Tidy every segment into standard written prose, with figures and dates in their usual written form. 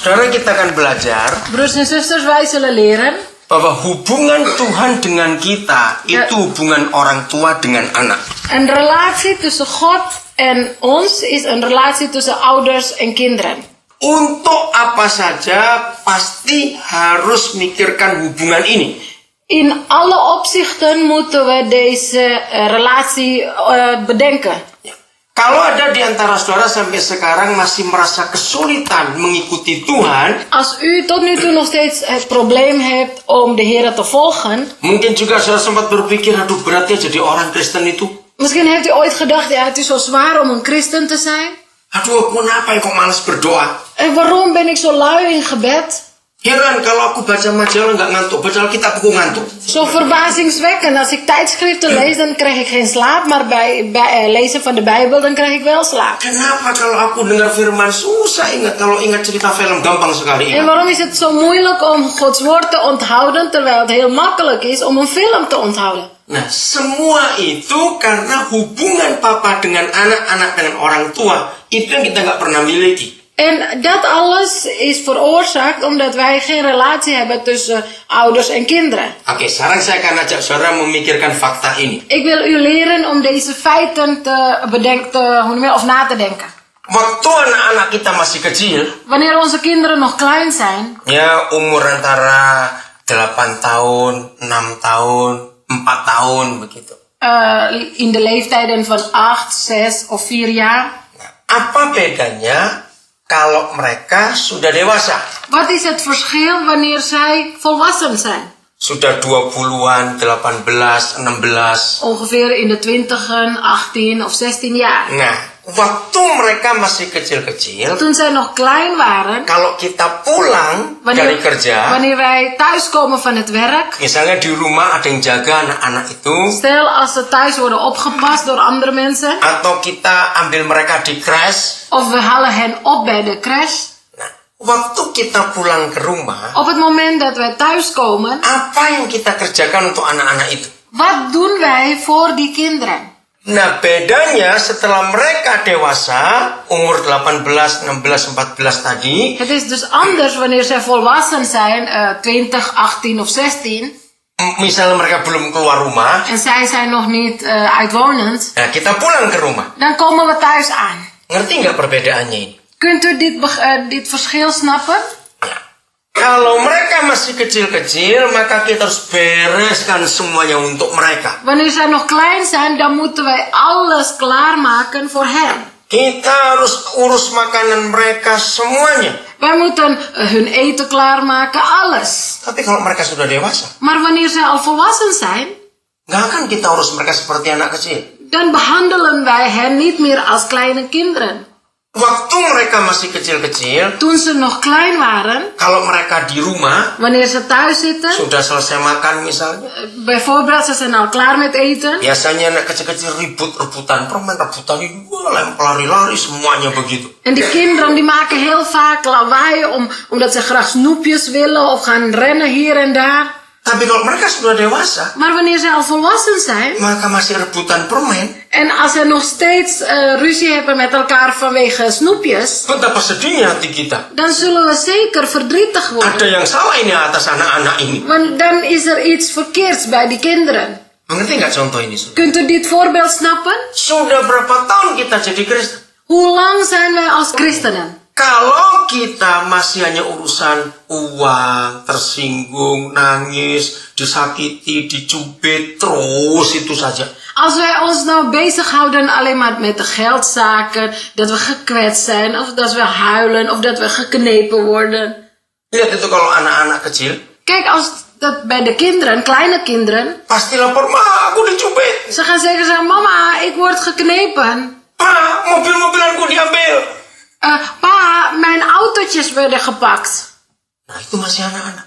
Saudara, kita akan belajar Broers en zusters, wij zullen leren bahwa hubungan Tuhan dengan kita itu hubungan orang tua dengan anak. een relatie tussen God en ons is een relatie tussen ouders en kinderen. Untuk apa saja pasti harus mikirkan hubungan ini. In alle opzichten moeten we deze relatie bedenken. Kalau ada di antara saudara sampai sekarang masih merasa kesulitan mengikuti Tuhan, Als u tot nu toe nog steeds het probleem hebt om de Heer te volgen, mungkin juga saudara sempat berpikir, aduh beratnya jadi orang Kristen itu. misschien heeft u ooit gedacht, ja, het is zo zwaar om een christen te zijn. Aduh, kenapa ya kok malas berdoa? En waarom ben ik zo lui in gebed? Heran kalau aku baca majalah nggak ngantuk, baca Alkitab aku ngantuk. Zo verbazingwekkend. Als ik tijdschriften lees, dan krijg ik geen slaap. Maar bij lezen van de Bijbel, dan krijg ik wel slaap. Kenapa kalau aku dengar firman susah ingat, kalau ingat cerita film gampang sekali En ingat. waarom is het zo moeilijk om Gods woord te onthouden, terwijl het heel makkelijk is om een film te onthouden? Nah, semua itu karena hubungan papa dengan anak dengan orang tua itu yang kita nggak pernah miliki. En dat alles is veroorzaakt omdat wij geen relatie hebben tussen ouders en kinderen. Oke, sekarang saya akan ajak saudara memikirkan fakta ini. Ik wil u leren om deze feiten na te denken. Waktu anak-anak kita masih kecil, Wanneer onze kinderen nog klein zijn, ya umur antara 8 tahun, 6 tahun, 4 tahun begitu. in de leeftijden van 8, 6 of 4 jaar. Nah, apa bedanya kalau mereka sudah dewasa? Wat is het verschil wanneer zij volwassen zijn? Sudah 20-an, 18, 16. Ongeveer in de 20, 18 of 16 jaar. Nah, waktu mereka masih kecil-kecil, Toen zij nog klein waren, kalau kita pulang dari kerja, wanneer wij thuiskomen van het werk, misalnya di rumah ada yang jaga anak-anak itu, stel als ze thuis worden opgepast door andere mensen, atau kita ambil mereka di crash. of we halen hen op bij de crash. Nah, waktu kita pulang ke rumah, Op het moment dat wij thuiskomen, apa yang kita kerjakan untuk anak-anak itu? wat doen wij voor die kinderen? Nah, bedanya setelah mereka dewasa, umur 18, 16, 14 tadi, Het is dus anders wanneer zij volwassen zijn, 20, 18 of 16, misalnya mereka belum keluar rumah, en zij zijn nog niet uitwonend, nah kita pulang ke rumah. dan komen we thuis aan. Ngerti nggak perbedaannya ini? Kunt u dit verschil snappen? Kalau mereka masih kecil-kecil, maka kita harus bereskan semuanya untuk mereka. Wanneer zij nog klein zijn, dan moeten wij alles klaarmaken voor hen. Kita harus urus makanan mereka semuanya. Wij moeten hun eten klaarmaken, alles. Tapi kalau mereka sudah dewasa, Maar wanneer zij al volwassen zijn, nggak akan kita urus mereka seperti anak kecil. dan behandelen wij hen niet meer als kleine kinderen. Waktu mereka masih kecil-kecil, Toen ze nog klein waren, kalau mereka di rumah, wanneer ze thuis zitten, sudah selesai makan misalnya, bijvoorbeeld ze zijn al klaar met eten, biasanya anak kecil-kecil rebutan permen, rebutan ini, lari-lari semuanya begitu. en die kinderen die maken heel vaak lawaai omdat ze graag snoepjes willen of gaan rennen hier en daar. Tapi kalau mereka sudah dewasa, Maar wanneer ze al volwassen zijn, maka masih rebutan permen. en als ze nog steeds ruzie hebben met elkaar vanwege snoepjes, Betapa sedihnya hati kita. dan zullen we zeker verdrietig Ada worden. yang salah ini atas anak-anak ini. Want dan is er iets verkeerds bij die kinderen. Mengerti nggak contoh ini? Saudara? Kunt u dit voorbeeld snappen? Sudah berapa tahun kita jadi Kristen? Hoe lang zijn wij als christenen? Kalau kita masih hanya urusan uang, tersinggung, nangis, disakiti, dicubit, terus itu saja. Als wij ons nou bezighouden alleen maar met de geldzaken, dat we gekwetst zijn, of dat we huilen, of dat we geknepen worden. Lihat itu kalau anak-anak kecil, Kijk, als dat bij de kinderen, kleine kinderen, pasti lapor, ma aku dicubit. ze gaan zeggen zo, mama, ik word geknepen. Pa, mobil-mobilanku diambil. Pa, mijn autootjes werden gepakt. Nah, itu masih anak-anak.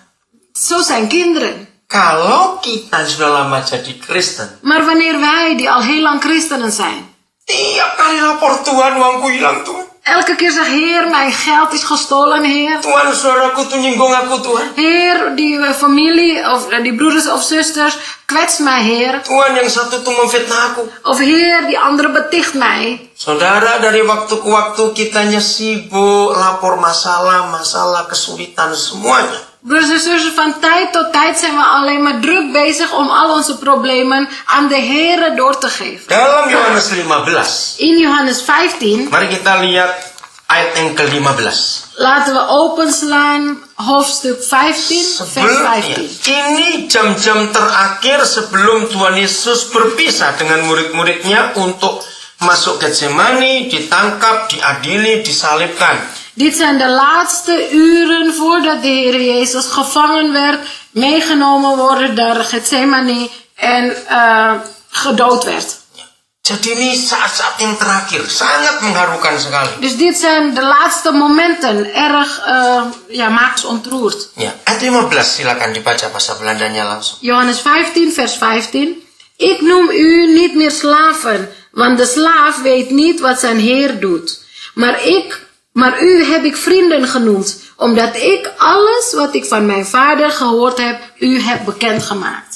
Zo zijn kinderen. Kalau kita sudah lama jadi Kristen, Maar wanneer wij, die al heel lang christenen zijn, tiap kali lapor Tuhan, uangku hilang Tuhan. elke keer zeg, Heer, mijn geld is gestolen, Heer. Tuhan, saudaraku tuh nyinggung aku, Tuhan. Heer, die familie of die broeders of zusters kwetst mij, Heer. Tuhan, yang satu tuh memfitnah aku. Of Heer, die andere beticht mij. Saudara, dari waktu ke waktu kitanya sibuk, lapor masalah, kesulitan, semuanya. Broeders en zusters, van tijd tot tijd zijn we alleen maar druk bezig om al onze problemen aan de Heer door te geven. Dalam Yohanes 15, In Johannes 15, mari kita lihat ayat yang ke-15. laten we openslaan hoofdstuk 15, vers 15. Ini jam-jam terakhir sebelum Tuhan Yesus berpisah dengan murid-muridnya untuk masuk Getsemani, ditangkap, diadili, disalibkan. Dit zijn de laatste uren voordat de Heer Jezus gevangen werd, meegenomen wordt naar Getsemani en gedood werd. Jadi ini saat-saat yang terakhir, sangat mengharukan sekali. Dus dit zijn de laatste momenten, erg maakt ons ontroerd. Ya, ayat 15 silakan dibaca bahasa Belandanya langsung. Johannes 15, vers 15. Ik noem u niet meer slaven, want de slaaf weet niet wat zijn Heer doet. Maar u heb ik vrienden genoemd, omdat ik alles wat ik van mijn Vader gehoord heb, u heb bekendgemaakt.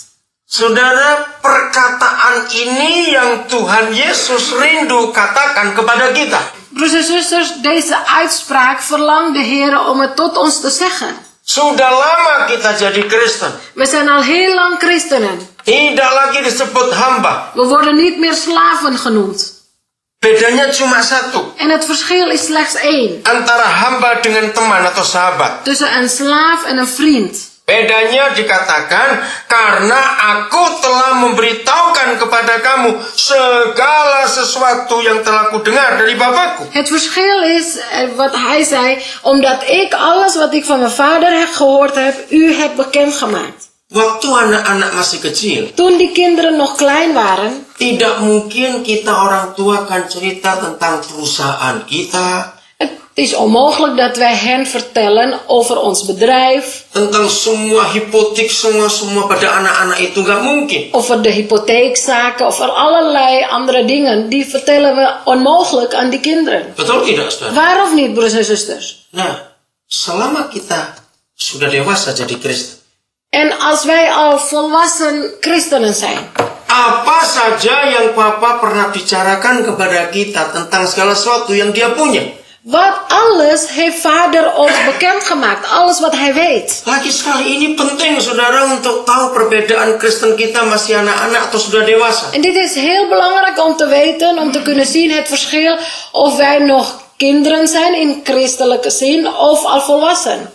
Saudara, perkataan ini yang Tuhan Yesus rindu katakan kepada kita. Broers en zusters, deze uitspraak verlangt de Heer om het tot ons te zeggen. Sudah lama kita jadi Kristen. We zijn al heel lang christenen. Tidak lagi disebut hamba. We worden niet meer slaven genoemd. Bedanya cuma satu. En het verschil is slechts één. Antara hamba dengan teman atau sahabat. Tussen een slaaf en een vriend. Bedanya dikatakan, karena aku telah memberitahukan kepada kamu segala sesuatu yang telah kudengar dari Bapakku. Het verschil is, wat hij zei, omdat ik alles wat ik van mijn vader gehoord heb, u heb bekendgemaakt. Waktu anak-anak masih kecil, Toen die kinderen nog klein waren, tidak mungkin kita orang tua akan cerita tentang perusahaan kita, het is onmogelijk dat wij hen vertellen over ons bedrijf, tentang semua hipotek, semua pada anak-anak itu nggak mungkin. over de hypotheekzaken, over allerlei andere dingen. Die vertellen we onmogelijk aan die kinderen. Betul tidak, saudara? Waar of niet, broers en zusters? Nah, selama kita sudah dewasa jadi Kristen, En als wij al volwassen christenen zijn, apa saja yang Papa pernah bicarakan kepada kita tentang segala sesuatu yang dia punya. wat alles heeft vader ons bekendgemaakt, alles wat hij weet. Lagi sekali ini penting, saudara, untuk tahu perbedaan Kristen kita masih anak-anak atau sudah dewasa. En dit is heel belangrijk om te weten, om te kunnen zien het verschil of wij nog kinderen zijn in christelijke zin of al volwassen.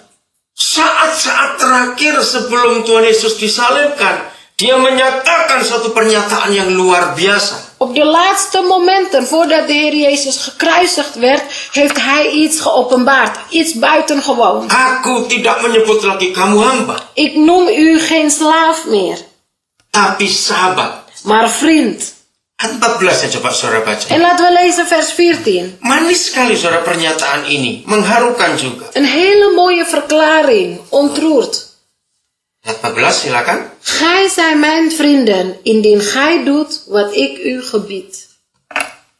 Saat-saat terakhir sebelum Tuhan Yesus disalibkan, dia menyatakan satu pernyataan yang luar biasa. Op de laatste momenten voordat de Heer Jezus gekruisigd werd, heeft hij iets geopenbaard, iets buitengewoon. Aku tidak menyebut lagi kamu hamba, Ik noem u geen slaaf meer, tapi sahabat. maar vriend. Ayat 14 ya, coba saudara baca. En laten we lezen vers 14. Manis sekali saudara pernyataan ini, mengharukan juga. Een hele mooie verklaring, ontroerd. Ayat 14 silakan. Gij zijn mijn vrienden, indien gij doet wat ik u gebied.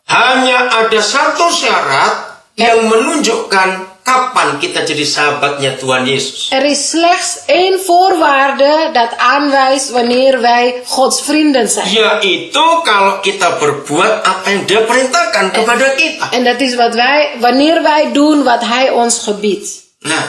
Hanya ada satu syarat yang menunjukkan kapan kita jadi sahabatnya Tuhan Yesus. Er is slechts één voorwaarde dat aanwijst wanneer wij Gods vrienden zijn. Yaitu kalau kita berbuat apa yang dia perintahkan kepada kita. En dat is wanneer wij doen wat Hij ons gebiedt. Nah,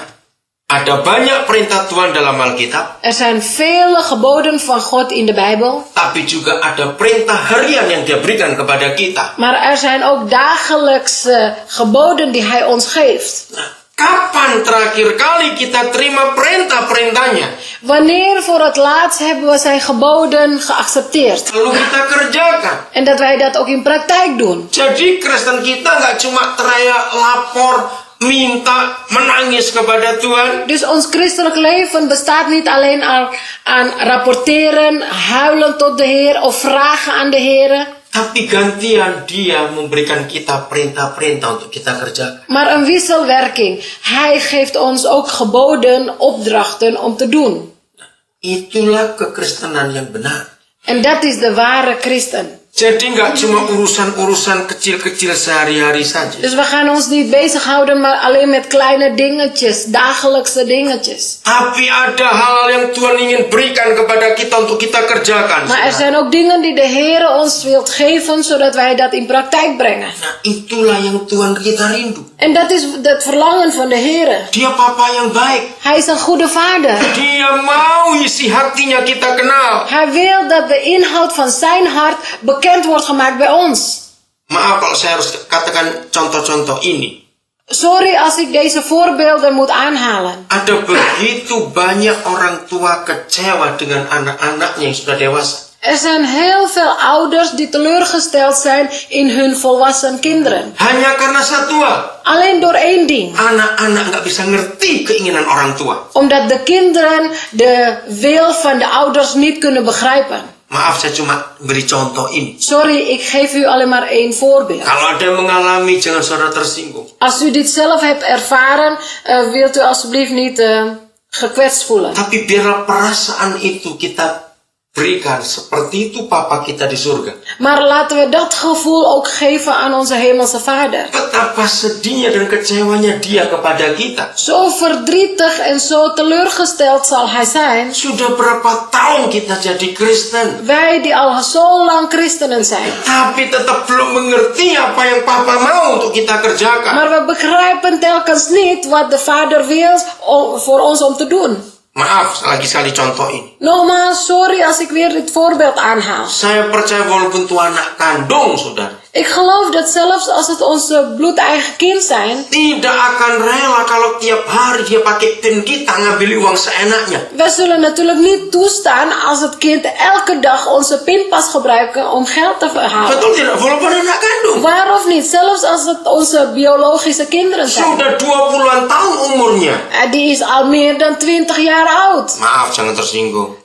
ada banyak perintah Tuhan dalam Alkitab, Er zijn vele geboden van God in de Bijbel. tapi juga ada perintah harian yang dia berikan kepada kita. Maar er zijn ook dagelijkse geboden die Hij ons geeft. Nah, kapan terakhir kali kita terima perintah-perintahnya? Wanneer voor het laatst hebben we zijn geboden geaccepteerd. Lalu kita kerjakan. En dat wij dat ook in praktijk doen. Jadi Kristen kita nggak cuma teriak, lapor, minta, menangis kepada Tuhan. Dus ons christelijk leven bestaat niet alleen aan rapporteren, huilen tot de Heer of vragen aan de Heer. Tapi gantian dia memberikan kita perintah-perintah untuk kita kerjakan. Maar een wisselwerking. Hij geeft ons ook geboden, opdrachten om te doen. Itulah kekristenan yang benar. En dat is de ware christen. Jadi nggak cuma urusan-urusan kecil-kecil sehari-hari saja. Dus we gaan ons niet bezighouden maar alleen met kleine dingetjes, dagelijkse dingetjes. Tapi ada hal yang Tuhan ingin berikan kepada kita untuk kita kerjakan. Maar er zijn ook dingen die de Heer ons wilt geven, zodat wij dat in praktijk brengen. Nah, itulah yang Tuhan kita rindu. En dat is het verlangen van de Heer. Dia Papa yang baik. Hij is een goede vader. Dia mau isi hatinya kita kenal. Hij wil dat de inhoud van zijn hart bekend wordt gemaakt bij ons. Maaf kalau saya harus katakan contoh-contoh ini. Sorry als ik deze voorbeelden moet aanhalen. Ada begitu banyak orang tua kecewa dengan anak-anaknya yang sudah dewasa. Er zijn heel veel ouders die teleurgesteld zijn in hun volwassen kinderen. Hanya karena satu hal. Alleen door één ding. Anak-anak nggak bisa ngerti keinginan orang tua. Omdat de kinderen de wil van de ouders niet kunnen begrijpen. Maaf, saya cuma beri contoh ini. Sorry, ik geef u alleen maar één voorbeeld. Kalau ada yang mengalami, jangan saudara tersinggung. Als u dit zelf hebt ervaren, wilt u alsjeblieft niet gekwetst voelen. Tapi biarlah perasaan itu kita berikan seperti itu Papa kita di surga. Maar laten we dat gevoel ook geven aan onze hemelse Vader. Betapa sedihnya dan kecewanya dia kepada kita. Zo verdrietig en zo teleurgesteld zal hij zijn. Sudah berapa tahun kita jadi Kristen. Wij die al zo lang christenen zijn. Tapi tetap belum mengerti apa yang Papa mau untuk kita kerjakan. Maar we begrijpen telkens niet wat de Vader wil voor ons om te doen. Maaf, lagi-sekali contoh ini. Nogmaals, sorry als ik weer dit voorbeeld aanhaal. Saya percaya walaupun itu anak kandung, saudara. Ik geloof dat zelfs als het onze bloedeigen kind zijn, tidak akan rela kalau tiap hari dia pakai PIN kita ngambil uang seenaknya. wij zullen natuurlijk niet toestaan als het kind elke dag onze pinpas gebruiken om geld te verhalen. Betul tidak? Walaupun anak kandung. Waar of niet, zelfs als het onze biologische kinderen zijn. Sudah 20-an tahun umurnya. Die is al meer dan 20 jaar oud. Maaf, jangan tersinggung.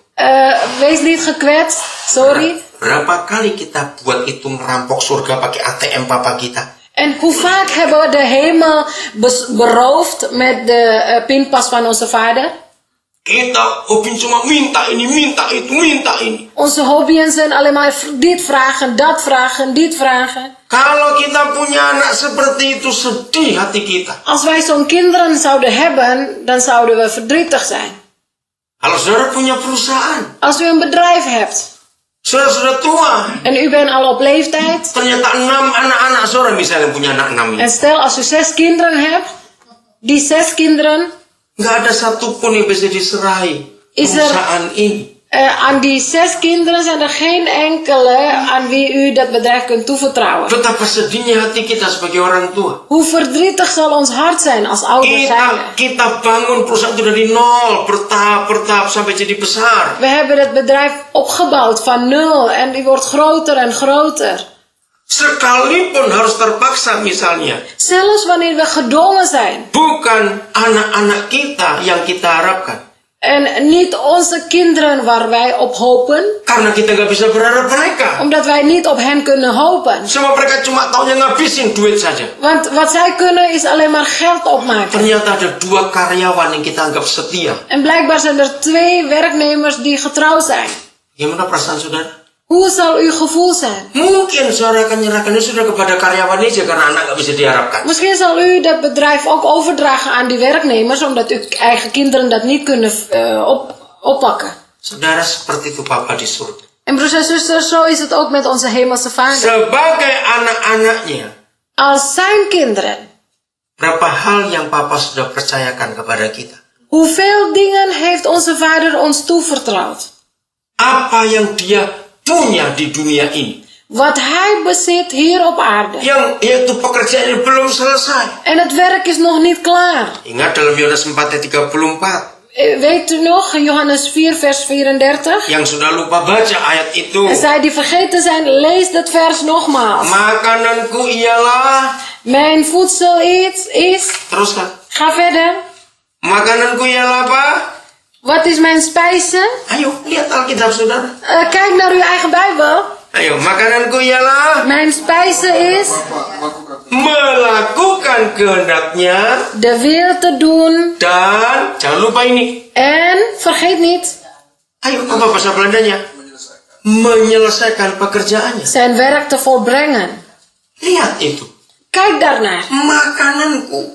Wees niet gekwetst, sorry. Berapa kali kita buat itu ngerampok surga pakai ATM Papa kita? En hoe vaak hebben we de hemel beroofd met de pinpas van onze Vader? Kita hobi cuma minta ini, minta itu, minta ini. Onze hobbyen zijn alleen maar dit vragen, dat vragen, dit vragen. Kalau kita punya anak seperti itu, sedih hati kita. Als wij zo'n kinderen zouden hebben, dan zouden we verdrietig zijn. Kalau saudara punya perusahaan, Als u een bedrijf hebt saudara sudah tua, en u bent al op leeftijd. ternyata 6 anak-anak saudara misalnya punya anak 6 ini. En stel als u 6 kinderen hebt, die 6 kinderen, Nggak ada satupun yang bisa diserahi Is er- perusahaan ini. aan die 6 kinderen zijn er geen enkele aan wie u dat bedrijf kunt toevertrouwen. Betapa sedihnya hati kita sebagai orang tua. Hoe verdrietig zal ons hart zijn als ouders zijn. Kita bangun perusahaan itu dari nol, bertahap sampai jadi besar. We hebben het bedrijf opgebouwd van 0 en die wordt groter en groter. Sekalipun harus terpaksa misalnya. Zelfs wanneer we gedwongen zijn. Bukan anak-anak kita yang kita harapkan. En niet onze kinderen waar wij op hopen. Karena kita nggak bisa berharap mereka. Omdat wij niet op hen kunnen hopen. Semua mereka cuma taunya ngabisin duit saja. Want wat zij kunnen is alleen maar geld opmaken. Ternyata ada 2 karyawan yang kita anggap setia. En blijkbaar zijn er 2 werknemers die getrouw zijn. Gimana perasaan saudara? Hoe zal uw gevoel zijn? Mungkin saudara akan menyerahkannya sudah kepada karyawan aja karena anak nggak bisa diharapkan. Misschien zal u dat bedrijf ook overdragen aan die werknemers, omdat uw eigen kinderen dat niet kunnen oppakken. Saudara, seperti itu Papa di surga. En broers en zusters, zo is het ook met onze hemelse Vader. Sebagai anak-anaknya, Als zijn kinderen, berapa hal yang Papa sudah percayakan kepada kita? hoeveel dingen heeft onze Vader ons toevertrouwd? Apa yang dia punya di dunia ini? Wat hij bezit hier op aarde. Yaitu pekerjaan ini belum selesai. En het werk is nog niet klaar. Ingat dalam Yohanes 4:34. Weet u nog, Johannes 4 vers 34? Yang sudah lupa baca ayat itu. En zij die vergeten zijn, lees dat vers nogmaals. Makananku ialah. Mijn voedsel is. Teruskan. Ga verder. Makananku ialah apa? Wat is mijn spijzen? Ayo, lihat Alkitab saudara. Kijk naar uw eigen Bijbel. Ayo, makananku ialah. Mijn spijzen is Melakukan kehendaknya. de wil te doen. Dan, jangan lupa ini. En, vergeet niet, Ayo, apa bahasa Belandanya? menyelesaikan pekerjaannya. zijn werk te volbrengen. Lihat itu. Kijk daarnaar. Makananku.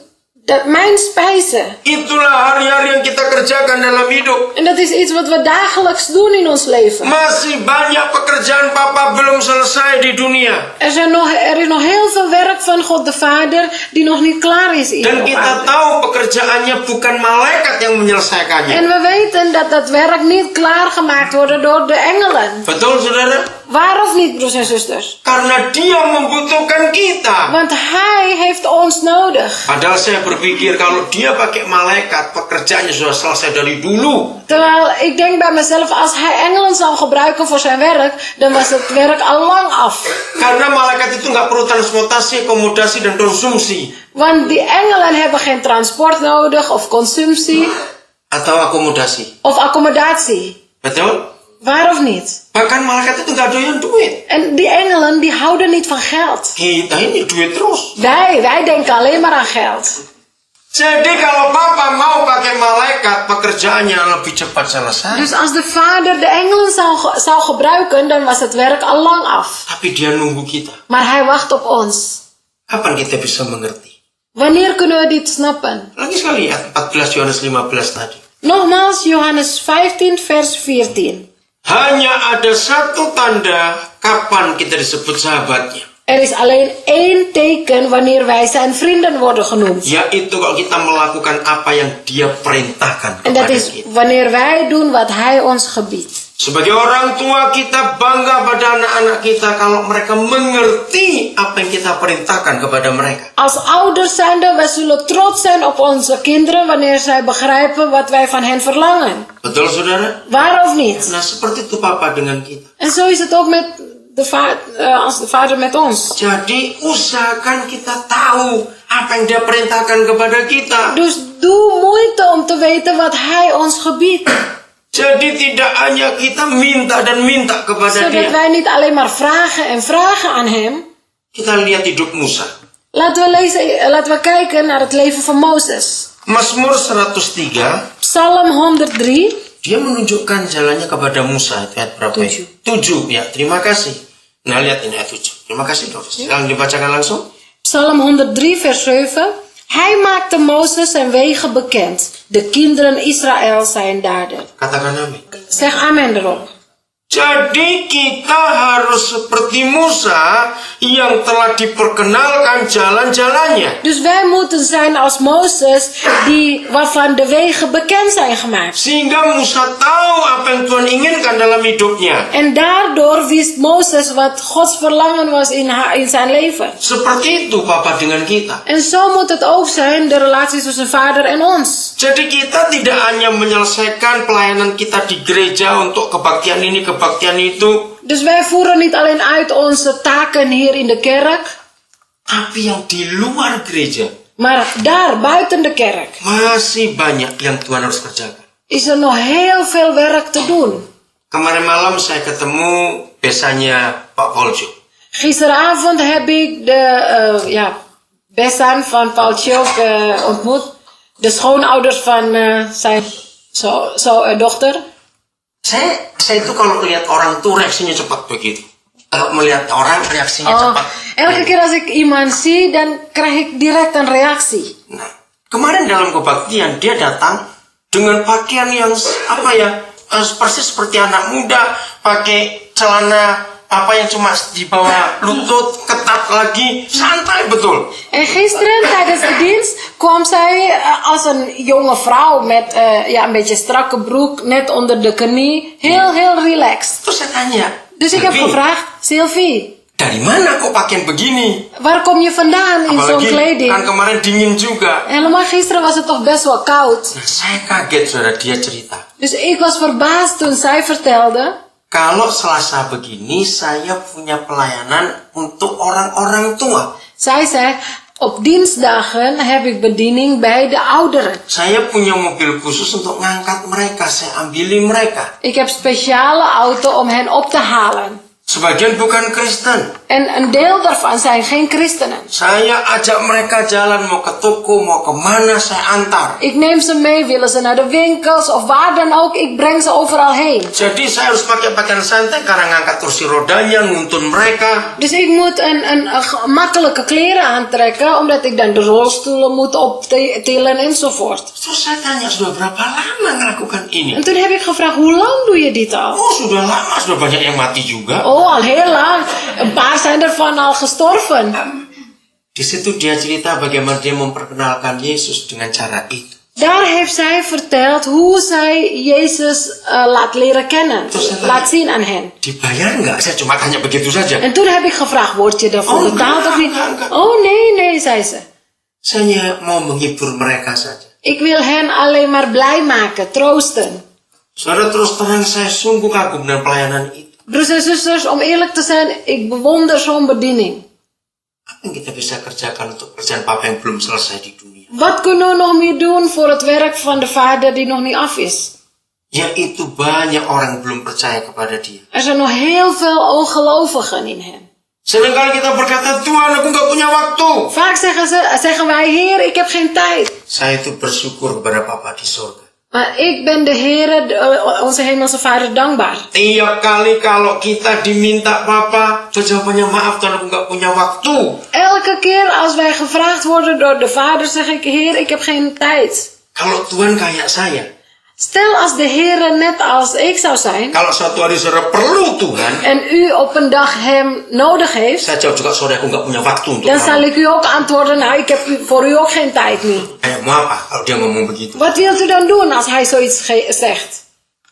Dat mijn spijzen. Itulah hari-hari yang kita kerjakan dalam hidup. En dat is iets wat we dagelijks doen in ons leven. Masih banyak pekerjaan Papa belum selesai di dunia. Er is nog heel veel werk van God de Vader die nog niet klaar is hier Dan op kita aarde. tahu pekerjaannya bukan malaikat yang menyelesaikannya. En we weten dat dat werk niet klaargemaakt wordt door de engelen. Betul saudara? Waar of niet, broers en zusters? Karena dia membutuhkan kita. Want Hij heeft ons nodig. Padahal saya berpikir kalau dia pakai malaikat, pekerjaannya sudah selesai dari dulu. Terwijl ik denk bij mezelf, als Hij engelen zou gebruiken voor zijn werk, dan was het werk al lang af. Karena malaikat itu nggak perlu transportasi, akomodasi, dan konsumsi. Want die engelen hebben geen transport nodig, of consumptie, Atau akomodasi. of accommodatie. Betul? Waar of niet? Bahkan malaikat itu nggak doyan duit. En die engelen, die houden niet van geld. Kita ini duit terus. Wij denken alleen maar aan geld. Jadi kalau Papa mau pakai malaikat, pekerjaannya lebih cepat selesai. Dus als de Vader de engelen zou gebruiken, dan was het werk al lang af. Tapi dia nunggu kita. Maar Hij wacht op ons. Kapan kita bisa mengerti? Wanneer kunnen we dit snappen? Lagi sekali ya, 14 Yohanes 15 tadi. Nogmaals, Johannes 15 vers 14. Hanya ada satu tanda kapan kita disebut sahabatnya. Er is alleen één teken wanneer wij zijn vrienden worden genoemd. Yaitu kalau kita melakukan apa yang dia perintahkan En dat kepada is kita. wanneer wij doen wat Hij ons gebiedt. Sebagai orang tua kita bangga pada anak-anak kita kalau mereka mengerti apa yang kita perintahkan kepada mereka. Als ouders zijnde, wij zullen trots zijn op onze kinderen wanneer zij begrijpen wat wij van hen verlangen. Betul saudara? Waar of niet? Nah seperti itu Papa dengan kita. En zo is het ook met als de Vader met ons. Jadi usahakan kita tahu apa yang dia perintahkan kepada kita. Dus doe moeite om te weten wat Hij ons gebiedt. Jadi tidak hanya kita minta dan minta kepada Zodat dia. wij niet alleen maar vragen en vragen aan Hem. Kita lihat hidup Musa. Laten we kijken naar het leven van Mozes. Mazmur 103. Psalm 103. Dia menunjukkan jalannya kepada Musa. Itu ayat berapa? 7. Ya, terima kasih. Nah, lihat ini ayat 7. Terima kasih, Doris. Sekarang dibacakan langsung. Psalm 103 vers 7. Hij maakte Mozes zijn wegen bekend. De kinderen Israël zijn daden. Katakan amin. Zeg amen erop. Jadi kita harus seperti Musa yang telah diperkenalkan jalan-jalannya. Dus wij moeten zijn als Mozes waarvan de wegen bekend zijn gemaakt. Sehingga Musa tahu apa yang Tuhan inginkan dalam hidupnya. En daardoor wist Mozes wat Gods verlangen was in zijn leven. Seperti itu Papa dengan kita. En zo moet het ook zijn, de relatie tussen Vader en ons. Jadi kita tidak hanya menyelesaikan pelayanan kita di gereja untuk kebaktian ini, kebaktian itu. Dus wij voeren niet alleen uit onze taken hier in de kerk. Tapi yang di luar gereja. Maar daar, buiten de kerk. Masih banyak yang Tuhan harus kerjakan. Is er nog heel veel werk te doen. Kemarin malam saya ketemu besanya Pak Poljo. Gisteravond heb ik de besan van Paul Tjok ontmoet. De schoonouders van zijn dochter. Saya itu kalau lihat orang tuh reaksinya cepat begitu. Kalau melihat orang reaksinya cepat. Elke keer als ik iemand zie, dan krijg ik direct een reactie. Nah, kemarin dalam kebaktian dia datang dengan pakaian yang persis seperti anak muda, pakai celana yang cuma di bawah lutut, ketat lagi, santai betul. En gisteren tijdens de dienst kwam zij als een jonge vrouw met een beetje strakke broek, net onder de knie, heel relaxed. Terus saya tanya, dus ik heb gevraagd, Sylvie, dari mana kok pakaian begini? Waar kom je vandaan in zo'n kleding? Kan kemarin dingin juga. Helemaal gisteren was het toch best wel koud. Nah, saya kaget saudara, dia cerita. Dus ik was verbaasd toen zij vertelde. Kalau Selasa begini, saya punya pelayanan untuk orang-orang tua. Zij zei, op dinsdagen heb ik bediening bij de ouderen. Saya punya mobil khusus untuk ngangkat mereka, saya ambili mereka. Ik heb speciale auto om hen op te halen. Sebagian bukan Kristen. En een deel daarvan zijn geen christenen. Saya ajak mereka jalan, mau ke toko, mau kemana, saya antar. Ik neem ze mee, willen ze naar de winkels of waar dan ook. Ik breng ze overal heen. Jadi saya harus pakai pakaian santai karena ngangkat kursi rodanya, nuntun mereka. Dus ik moet een makkelijke kleren aantrekken, omdat ik dan de rolstoelen moet optillen enzovoort. Terus saya tanya, sudah berapa lama melakukan ini? En toen heb ik gevraagd, hoe lang doe je dit al? Oh, sudah lama, sudah banyak yang mati juga. Oh, al heel lang. Een paar zijn ervan al gestorven. Di situ dia cerita bagaimana dia memperkenalkan Yesus dengan cara itu. Daar heeft zij verteld hoe zij Jezus laat leren kennen. Laat zien aan hen. Dibayar nggak? Saya cuma tanya begitu saja. En toen heb ik gevraagd, word je daarvoor betaald of niet? Oh nee, zei ze. Saya mau menghibur mereka saja. Ik wil hen alleen maar blij maken, troosten. Saudara, terus terang saya sungguh kagum dengan pelayanan itu. Broers en zusters, om eerlijk te zijn, ik bewonder zo'n bediening. Apa yang kita bisa kerjakan untuk pekerjaan Papa yang belum selesai di dunia? Wat kunnen we nog meer doen voor het werk van de Vader die nog niet af is? Yaitu banyak orang yang belum percaya kepada dia. Er zijn nog heel veel ongelovigen in hem. Seringkali kita berkata, Tuhan, aku nggak punya waktu. Vaak zeggen wij, Heer, ik heb geen tijd. Saya itu bersyukur kepada Papa di surga. Maar ik ben de Heer, onze hemelse Vader, dankbaar. Tiap kali kalau kita diminta Papa, jawabannya maaf Tuhan, aku nggak punya waktu. Elke keer als wij gevraagd worden door de Vader, zeg ik, Heer, ik heb geen tijd. Kalau Tuhan kayak saya. Stel als de Heer net als ik zou zijn. Kalau suatu hari saudara perlu Tuhan. En u op een dag hem nodig heeft. Saya jawab juga, sorry, aku nggak punya waktu untuk Dan zal ik u ook antwoorden, nou, ik heb voor u ook geen tijd meer. Mau apa kalau dia ngomong begitu? Wat wilt u dan doen als hij zoiets zegt?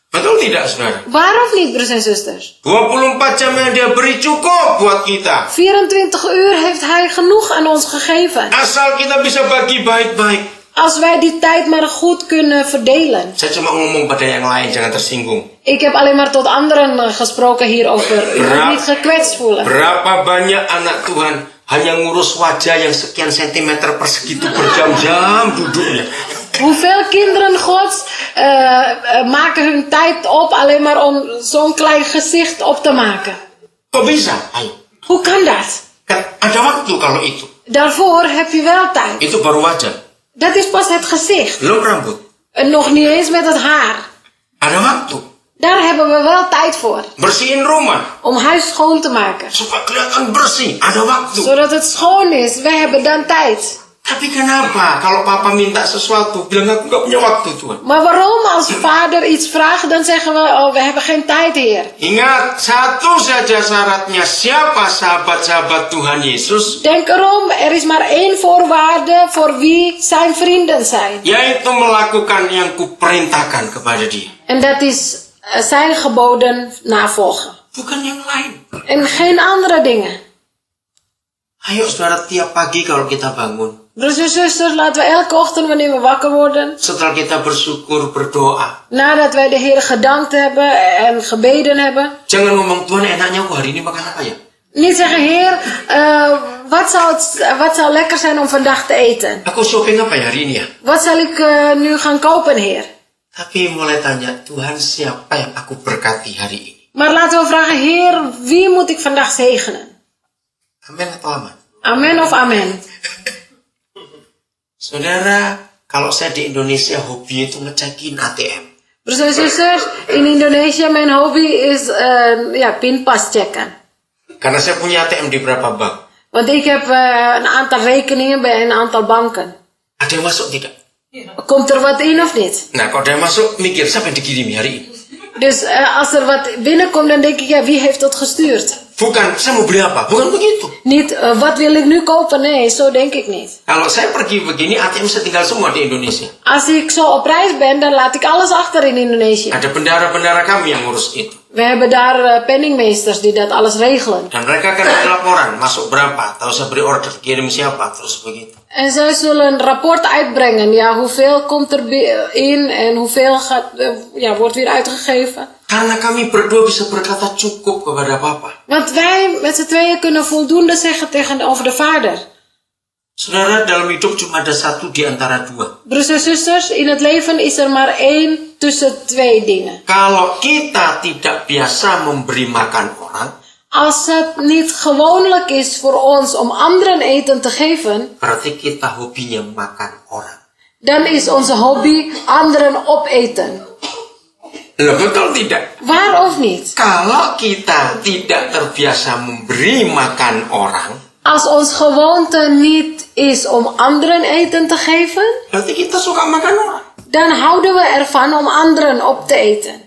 Betul tidak, saudara? Waarom niet, broers en zusters? 24 jam yang dia beri cukup buat kita. 24 uur heeft hij genoeg aan ons gegeven. Asal kita bisa bagi baik-baik. Als wij die tijd maar goed kunnen verdelen. Saya cuma ngomong pada yang lain, jangan tersinggung. Ik heb alleen maar tot anderen gesproken hierover. U moet niet gekwetst voelen. Berapa banyak anak Tuhan hanya ngurus wajah yang sekian sentimeter persegi itu berjam-jam duduknya. Hoeveel kinderen Gods maken hun tijd op alleen maar om zo'n klein gezicht op te maken? Kok bisa? Ayo. Hoe kan dat? Kan ada waktu kalau itu. Daarvoor heb je wel tijd. Itu baru wajah. Dat is pas het gezicht. Belum rambut. En nog niet eens met het haar. Ada waktu. Daar hebben we wel tijd voor. Bersihin rumah. Om huis schoon te maken. Supaya kelihatan bersih. Ada waktu. Zodat het schoon is. We hebben dan tijd. Tapi kenapa kalau Papa minta sesuatu, bilang aku nggak punya waktu Tuhan. Maar waarom als vader iets vraagt, dan zeggen we, oh, we hebben geen tijd, Heer. Ingat, satu saja syaratnya, siapa sahabat-sahabat Tuhan Yesus? Denk erom, er is maar één voorwaarde voor wie zijn vrienden zijn. Yaitu melakukan yang kuperintahkan kepada dia. En dat is zijn geboden navolgen. Bukan yang lain. En geen andere dingen. Ayo saudara, tiap pagi kalau kita bangun. Broers en zusters, laten we elke ochtend wanneer we wakker worden. Setelah kita bersyukur, berdoa. Nadat wij de Heer gedankt hebben en gebeden hebben. Jangan ngomong, Tuhan enaknya aku hari ini makan apa ya? Niet zeggen, Heer, wat zou lekker zijn om vandaag te eten? Aku shopping apa ya hari ini ya? Wat zal ik nu gaan kopen, Heer? Tapi mulai tanya, Tuhan siapa yang aku berkati hari ini? Maar laten we vragen, Heer, wie moet ik vandaag zegenen? Amin atau aman? Amen of amen? Saudara, kalau saya di Indonesia hobi itu ngecekin ATM. Broers en zusters, in Indonesië mijn hobby is pinpas checken. Karena saya punya ATM di beberapa bank. Want ik heb een aantal rekeningen bij een aantal banken. Ada yang masuk tidak? Komt er wat in of niet? Nah, kalau ada yang masuk, mikir siapa yang dikirimi hari ini? Dus als er wat binnenkomt, dan denk ik, ja, wie heeft dat gestuurd? Bukan, saya mau beli apa? Bukan begitu. Niet, wat wil ik nu kopen? Nee, zo denk ik niet. Kalau saya pergi begini, ATM saya tinggal semua di Indonesia. Als ik zo op reis ben, dan laat ik alles achter in Indonesië. Ada bendara-bendara kami yang ngurus itu. We hebben daar penningmeesters die dat alles regelen. Dan mereka akan ada laporan, masuk berapa, tahu saya beri order, kirim siapa, terus begitu. En zij zullen een rapport uitbrengen. Ja, hoeveel komt er in en hoeveel wordt weer uitgegeven. Karena kami berdua bisa berkata cukup kepada Papa. Want wij met z'n tweeën kunnen voldoende zeggen tegenover de Vader. Saudara, dalam hidup cuma ada satu di antara dua. Broers en zusters, in het leven is er maar één tussen twee dingen. Kalau kita tidak biasa memberi makan orang, Als het niet gewoonlijk is voor ons om anderen eten te geven, berarti kita hobinya makan orang. dan is onze hobby anderen opeten. Loh, betul tidak? Waar of niet? Kalau kita tidak terbiasa memberi makan orang, Als ons gewoonte niet is om anderen eten te geven, berarti kita suka makan orang. dan houden we ervan om anderen op te eten.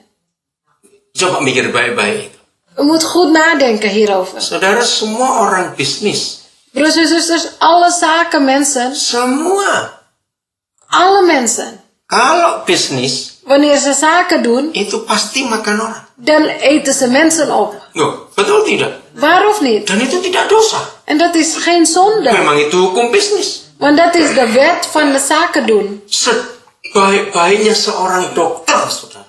Coba mikir baik-baik. U moet goed nadenken hierover. Saudara, semua orang bisnis, Broers en zusters, alle zakenmensen, semua, alle mensen, kalau bisnis, wanneer ze zaken doen, itu pasti makan orang. dan eten ze mensen op. Loh, betul tidak? Waar of niet? Dan itu tidak dosa. En dat is geen zonde, Memang itu hukum bisnis. want dat is de wet van de zaken doen. Sebaik-baiknya seorang dokter, saudara.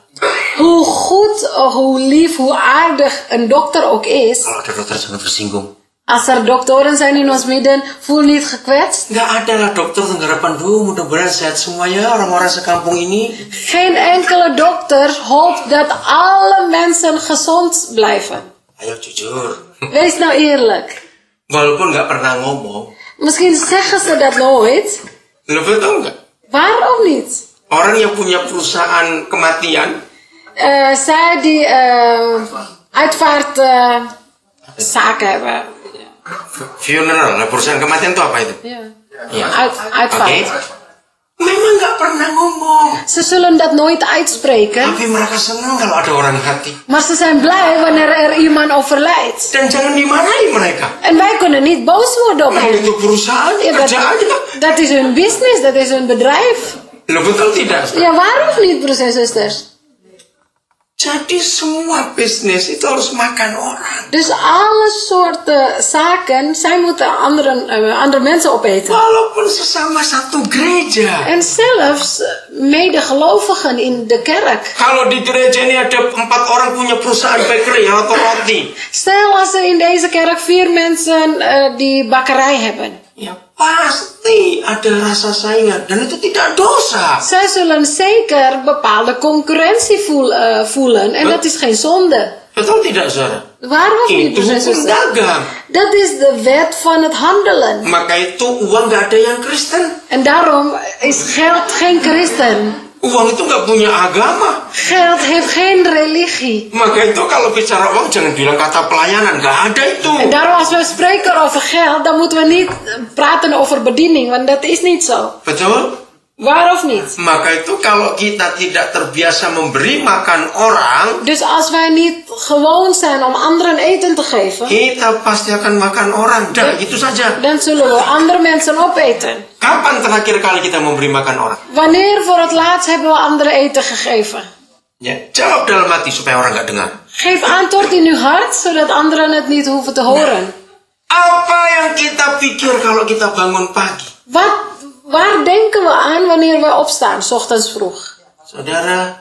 Hoe goed, hoe lief, hoe aardig een dokter ook is, Kalau ada dokter jangan tersinggung. als er doktoren zijn in ons midden, voel niet gekwetst. Nggak ada lah dokter dengan harapan, mudah-mudahan sehat semua ya orang-orang sekampung ini. Geen enkele dokter hoopt dat alle mensen gezond blijven. Ayo jujur. Wees nou eerlijk. Walaupun nggak pernah ngomong. Misschien zeggen ze dat nooit. Lo betul nggak? Waar of niet? Orang yang punya perusahaan kematian, Zij die uitvaartzaken hebben. funeral, nah, perusahaan kematian itu apa itu? Ja. Ja. Uitvaart. Oke. Memang nggak pernah ngomong. Ze zullen dat nooit uitspreken. Tapi mereka senang kalau ada orang mati. Maar ze zijn blij wanneer er iemand overlijdt. Dan jangan dimarahi mereka. En wij kunnen niet boos worden op Nah, hen. itu perusahaan, Ja, kerja aja. dat is hun business, dat is hun bedrijf. Lo betul tidak? Ja, waar of niet, broers en zusters? Jadi semua bisnis itu harus makan orang. Dus alle soorten zaken, zij moeten andere mensen opeten. Walaupun sesama satu gereja. En zelfs medegelovigen in de kerk. Kalau di gereja ini ada 4 orang punya perusahaan bakery atau roti. Stel als er in deze kerk 4 mensen die bakkerij hebben. Ya pasti ada rasa saingan. Dan itu tidak dosa. Zij zullen zeker bepaalde concurrentie voelen. En dat is geen zonde. Betul tidak, saudara? Waarom niet, Itu broers en hukum zusters? dagang. Dat is de wet van het handelen. Maka itu uang nggak ada yang Kristen. En daarom is geld geen christen. Uang itu nggak punya agama. Geld heeft geen religie. Maka itu kalau bicara uang jangan bilang kata pelayanan. Nggak ada itu. En daarom als we spreken over geld, dan moeten we niet praten over bediening, want dat is niet zo. Betul? Waar of niet? Maka itu kalau kita tidak terbiasa memberi makan orang, Dus als wij niet gewoon zijn om anderen eten te geven, kita pasti akan makan orang. Dah, gitu saja. dan zullen we andere mensen opeten. Kapan terakhir kali kita memberi makan orang? Wanneer voor het laatst hebben we anderen eten gegeven? Ya, jawab dalam hati supaya orang nggak dengar. Geef antwoord in uw hart, zodat anderen het niet hoeven te horen. Apa yang kita pikir kalau kita bangun pagi? Waar denken we aan wanneer we opstaan, 's ochtends vroeg? Saudara,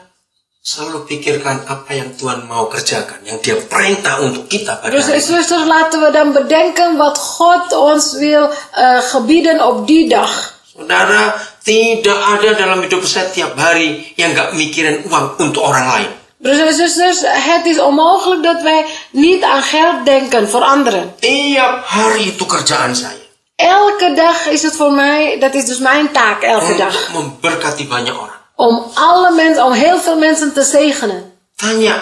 selalu pikirkan apa yang Tuhan mau kerjakan, yang Dia perintah untuk kita pada Dus hari ini. zusters, laten we dan bedenken wat God ons wil gebieden op die dag. Saudara, tidak ada dalam hidup saya tiap hari yang nggak mikirin uang untuk orang lain. Broers en zusters, het is onmogelijk dat wij niet aan geld denken voor anderen. Tiap hari itu kerjaan saya. Elke dag is het voor mij, dat is dus mijn taak elke dag. Untuk memberkati banyak orang. Om heel veel mensen te zegenen. Tanya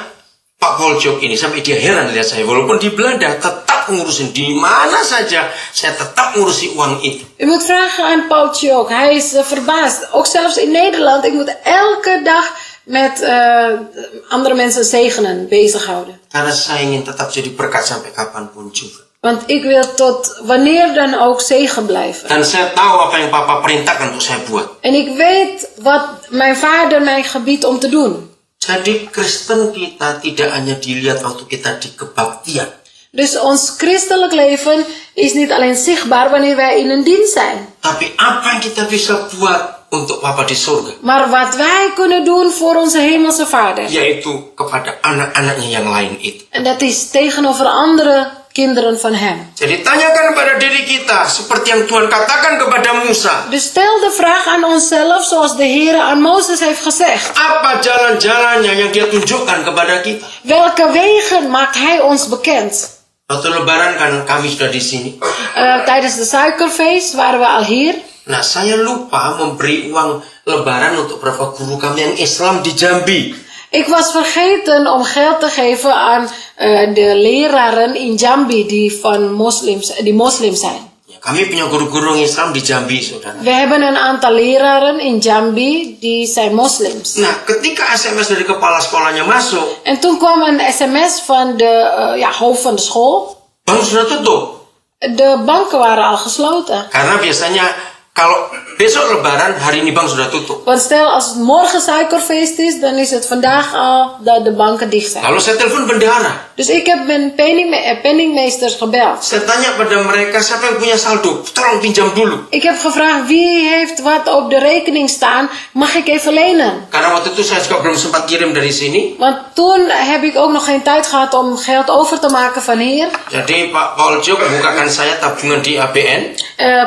Pak Poljok ini sampai dia heran lihat saya. Walaupun di Belanda tetap ngurusin di mana saja, saya tetap ngurusi uang itu. U moet vragen aan Paul Tjok, hij is verbaasd. Ook zelfs in Nederland, ik moet elke dag met andere mensen zegenen, bezighouden. Karena saya ingin tetap jadi berkat sampai kapanpun juga. Want ik wil tot wanneer dan ook zegen blijven. Dan saya tahu apa yang Papa perintahkan untuk saya buat. En ik weet wat mijn vader mij gebiedt om te doen. Jadi Kristen kita tidak hanya dilihat waktu kita di kebaktian. Dus ons christelijk leven is niet alleen zichtbaar wanneer wij in een dienst zijn. Tapi apa yang kita bisa buat untuk Papa di surga. Maar wat wij kunnen doen voor onze hemelse vader. Yaitu kepada anak-anaknya yang lain itu. En dat is tegenover andere kinderen van hem. Jadi tanyakan kepada diri kita seperti yang Tuhan katakan kepada Musa. Dus stel de vraag aan onszelf zoals de Heer aan Mozes heeft gezegd. Apa jalan-jalannya yang Dia tunjukkan kepada kita? Welke wegen maakt hij ons bekend? Waktu lebaran kan kami sudah di sini. Tijdens de suikerfeest waren we al hier. Nah, saya lupa memberi uang lebaran untuk beberapa guru kami yang Islam di Jambi. Ik was vergeten om geld te geven aan de leraren in Jambi die moslim zijn. Ya, kami punya guru-guru yang Islam di Jambi, saudara. We hebben een aantal leraren in Jambi die zijn moslims. Nah, ketika SMS dari kepala sekolahnya masuk, En toen kwam een sms van de hoofd van de school. bank sudah tutup. De banken waren al gesloten. Karena biasanya kalau besok lebaran, hari ini bank sudah tutup. Want stel als het morgen suikerfeest is, dan is het vandaag al dat de banken dicht zijn. Lalu saya telepon bendahara. Dus ik heb mijn penningmeesters gebeld. Saya tanya pada mereka, siapa yang punya saldo? Tolong pinjam dulu. Ik heb gevraagd wie heeft wat op de rekening staan, mag ik even lenen? Karena waktu itu saya juga belum sempat kirim dari sini. Want toen heb ik ook nog geen tijd gehad om geld over te maken van hier. Jadi Pak Paul Jok bukakan saya tabungan di ABN.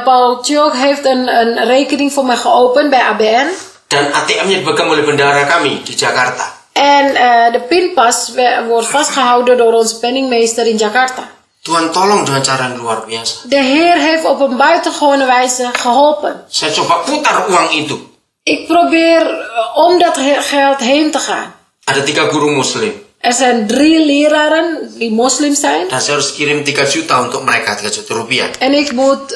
Paul Tjok heeft een rekening voor mij geopend bij ABN. Dan ATM-nya dipegang oleh bendahara kami di Jakarta. En de pinpas wordt vastgehouden door onze penningmeester in Jakarta. Tuhan tolong dengan cara yang luar biasa. De Heer heeft op een buitengewone wijze geholpen. Saya coba putar uang itu. Ik probeer om dat geld heen te gaan. Ada 3 guru muslim. Er zijn 3 leraren die moslim zijn. Dan saya harus kirim 3 juta untuk mereka, 3 juta rupiah. En ik moet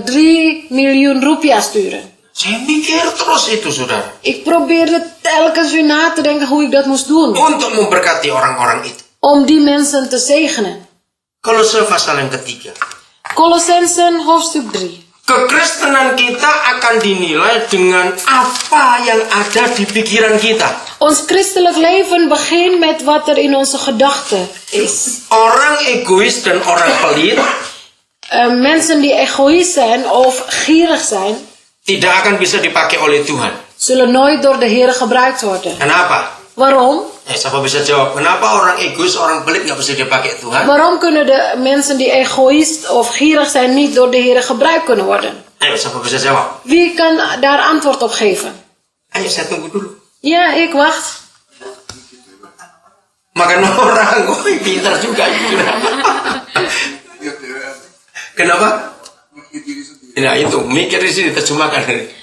3 miljoen rupiah sturen. Saya mikir terus itu, saudara. Ik probeerde telkens weer na te denken hoe ik dat moest doen. Untuk memberkati orang-orang itu. Om die mensen te zegenen. Kolose pasal yang ketiga. Colossensen hoofdstuk 3. Kekristenan kita akan dinilai dengan apa yang ada di pikiran kita. Ons christelijk leven begint met wat er in onze gedachten is. Orang egois dan orang pelit Mensen die egoïst zijn of gierig zijn, tidak akan bisa dipakai oleh Tuhan. zullen nooit door de Heer gebruikt worden. Kenapa? Waarom? Siapa bisa jawab? Kenapa orang egois, orang pelit nggak bisa dipakai Tuhan? Waarom kunnen de mensen die egoïst of gierig zijn niet door de Heer gebruikt kunnen worden? Ayo, siapa bisa jawab? Wie kan daar antwoord op geven? Ayo, saya tunggu dulu. Ja, ik wacht. Makan orang, oh pintar juga. Kenapa? Nah itu, mikir di sini terjemahkan.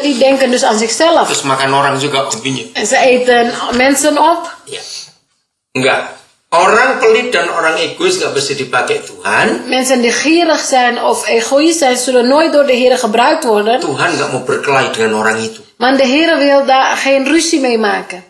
Die denken dus aan zichzelf. Terus makan orang juga hobinya. En ze eten mensen op. Ya. Enggak. Orang pelit dan orang egois nggak bisa dipakai Tuhan. Mensen die gierig zijn of egoïst zijn, zullen nooit door de Heer gebruikt worden. Tuhan nggak mau berkelahi dengan orang itu. Want de Heer wil daar geen ruzie mee maken.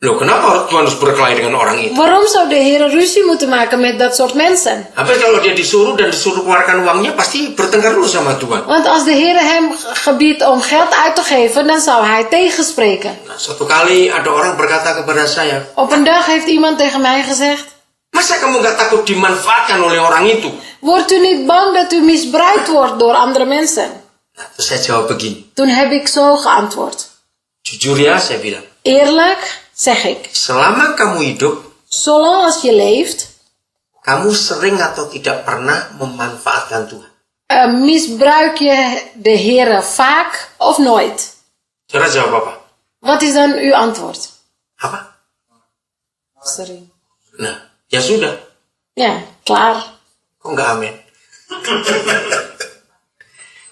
Loh, kenapa Tuhan harus berkelahi dengan orang itu? Waarom zou de Heer ruzie moeten maken met dat soort mensen? Tapi kalau dia disuruh dan disuruh keluarkan uangnya, pasti bertengkar dulu sama Tuhan. Want als de Heer hem gebiedt om geld uit te geven, dan zou hij tegenspreken. Nah, suatu kali ada orang berkata kepada saya, Op een dag heeft iemand tegen mij gezegd, masa kamu gak takut dimanfaatkan oleh orang itu? wordt u niet bang dat u misbruikt wordt door andere mensen? Nah, terus saya jawab begini, Toen heb ik zo geantwoord. jujur ya saya bilang, Eerlijk, zeg ik, selama kamu hidup, zolang als je leeft, kamu sering atau tidak pernah memanfaatkan Tuhan. misbruik je de Heer vaak of nooit? Saudara jawab apa? Wat is dan uw antwoord? Apa? Sorry. Nah, ya sudah. Ja, klaar. Kok nggak amin?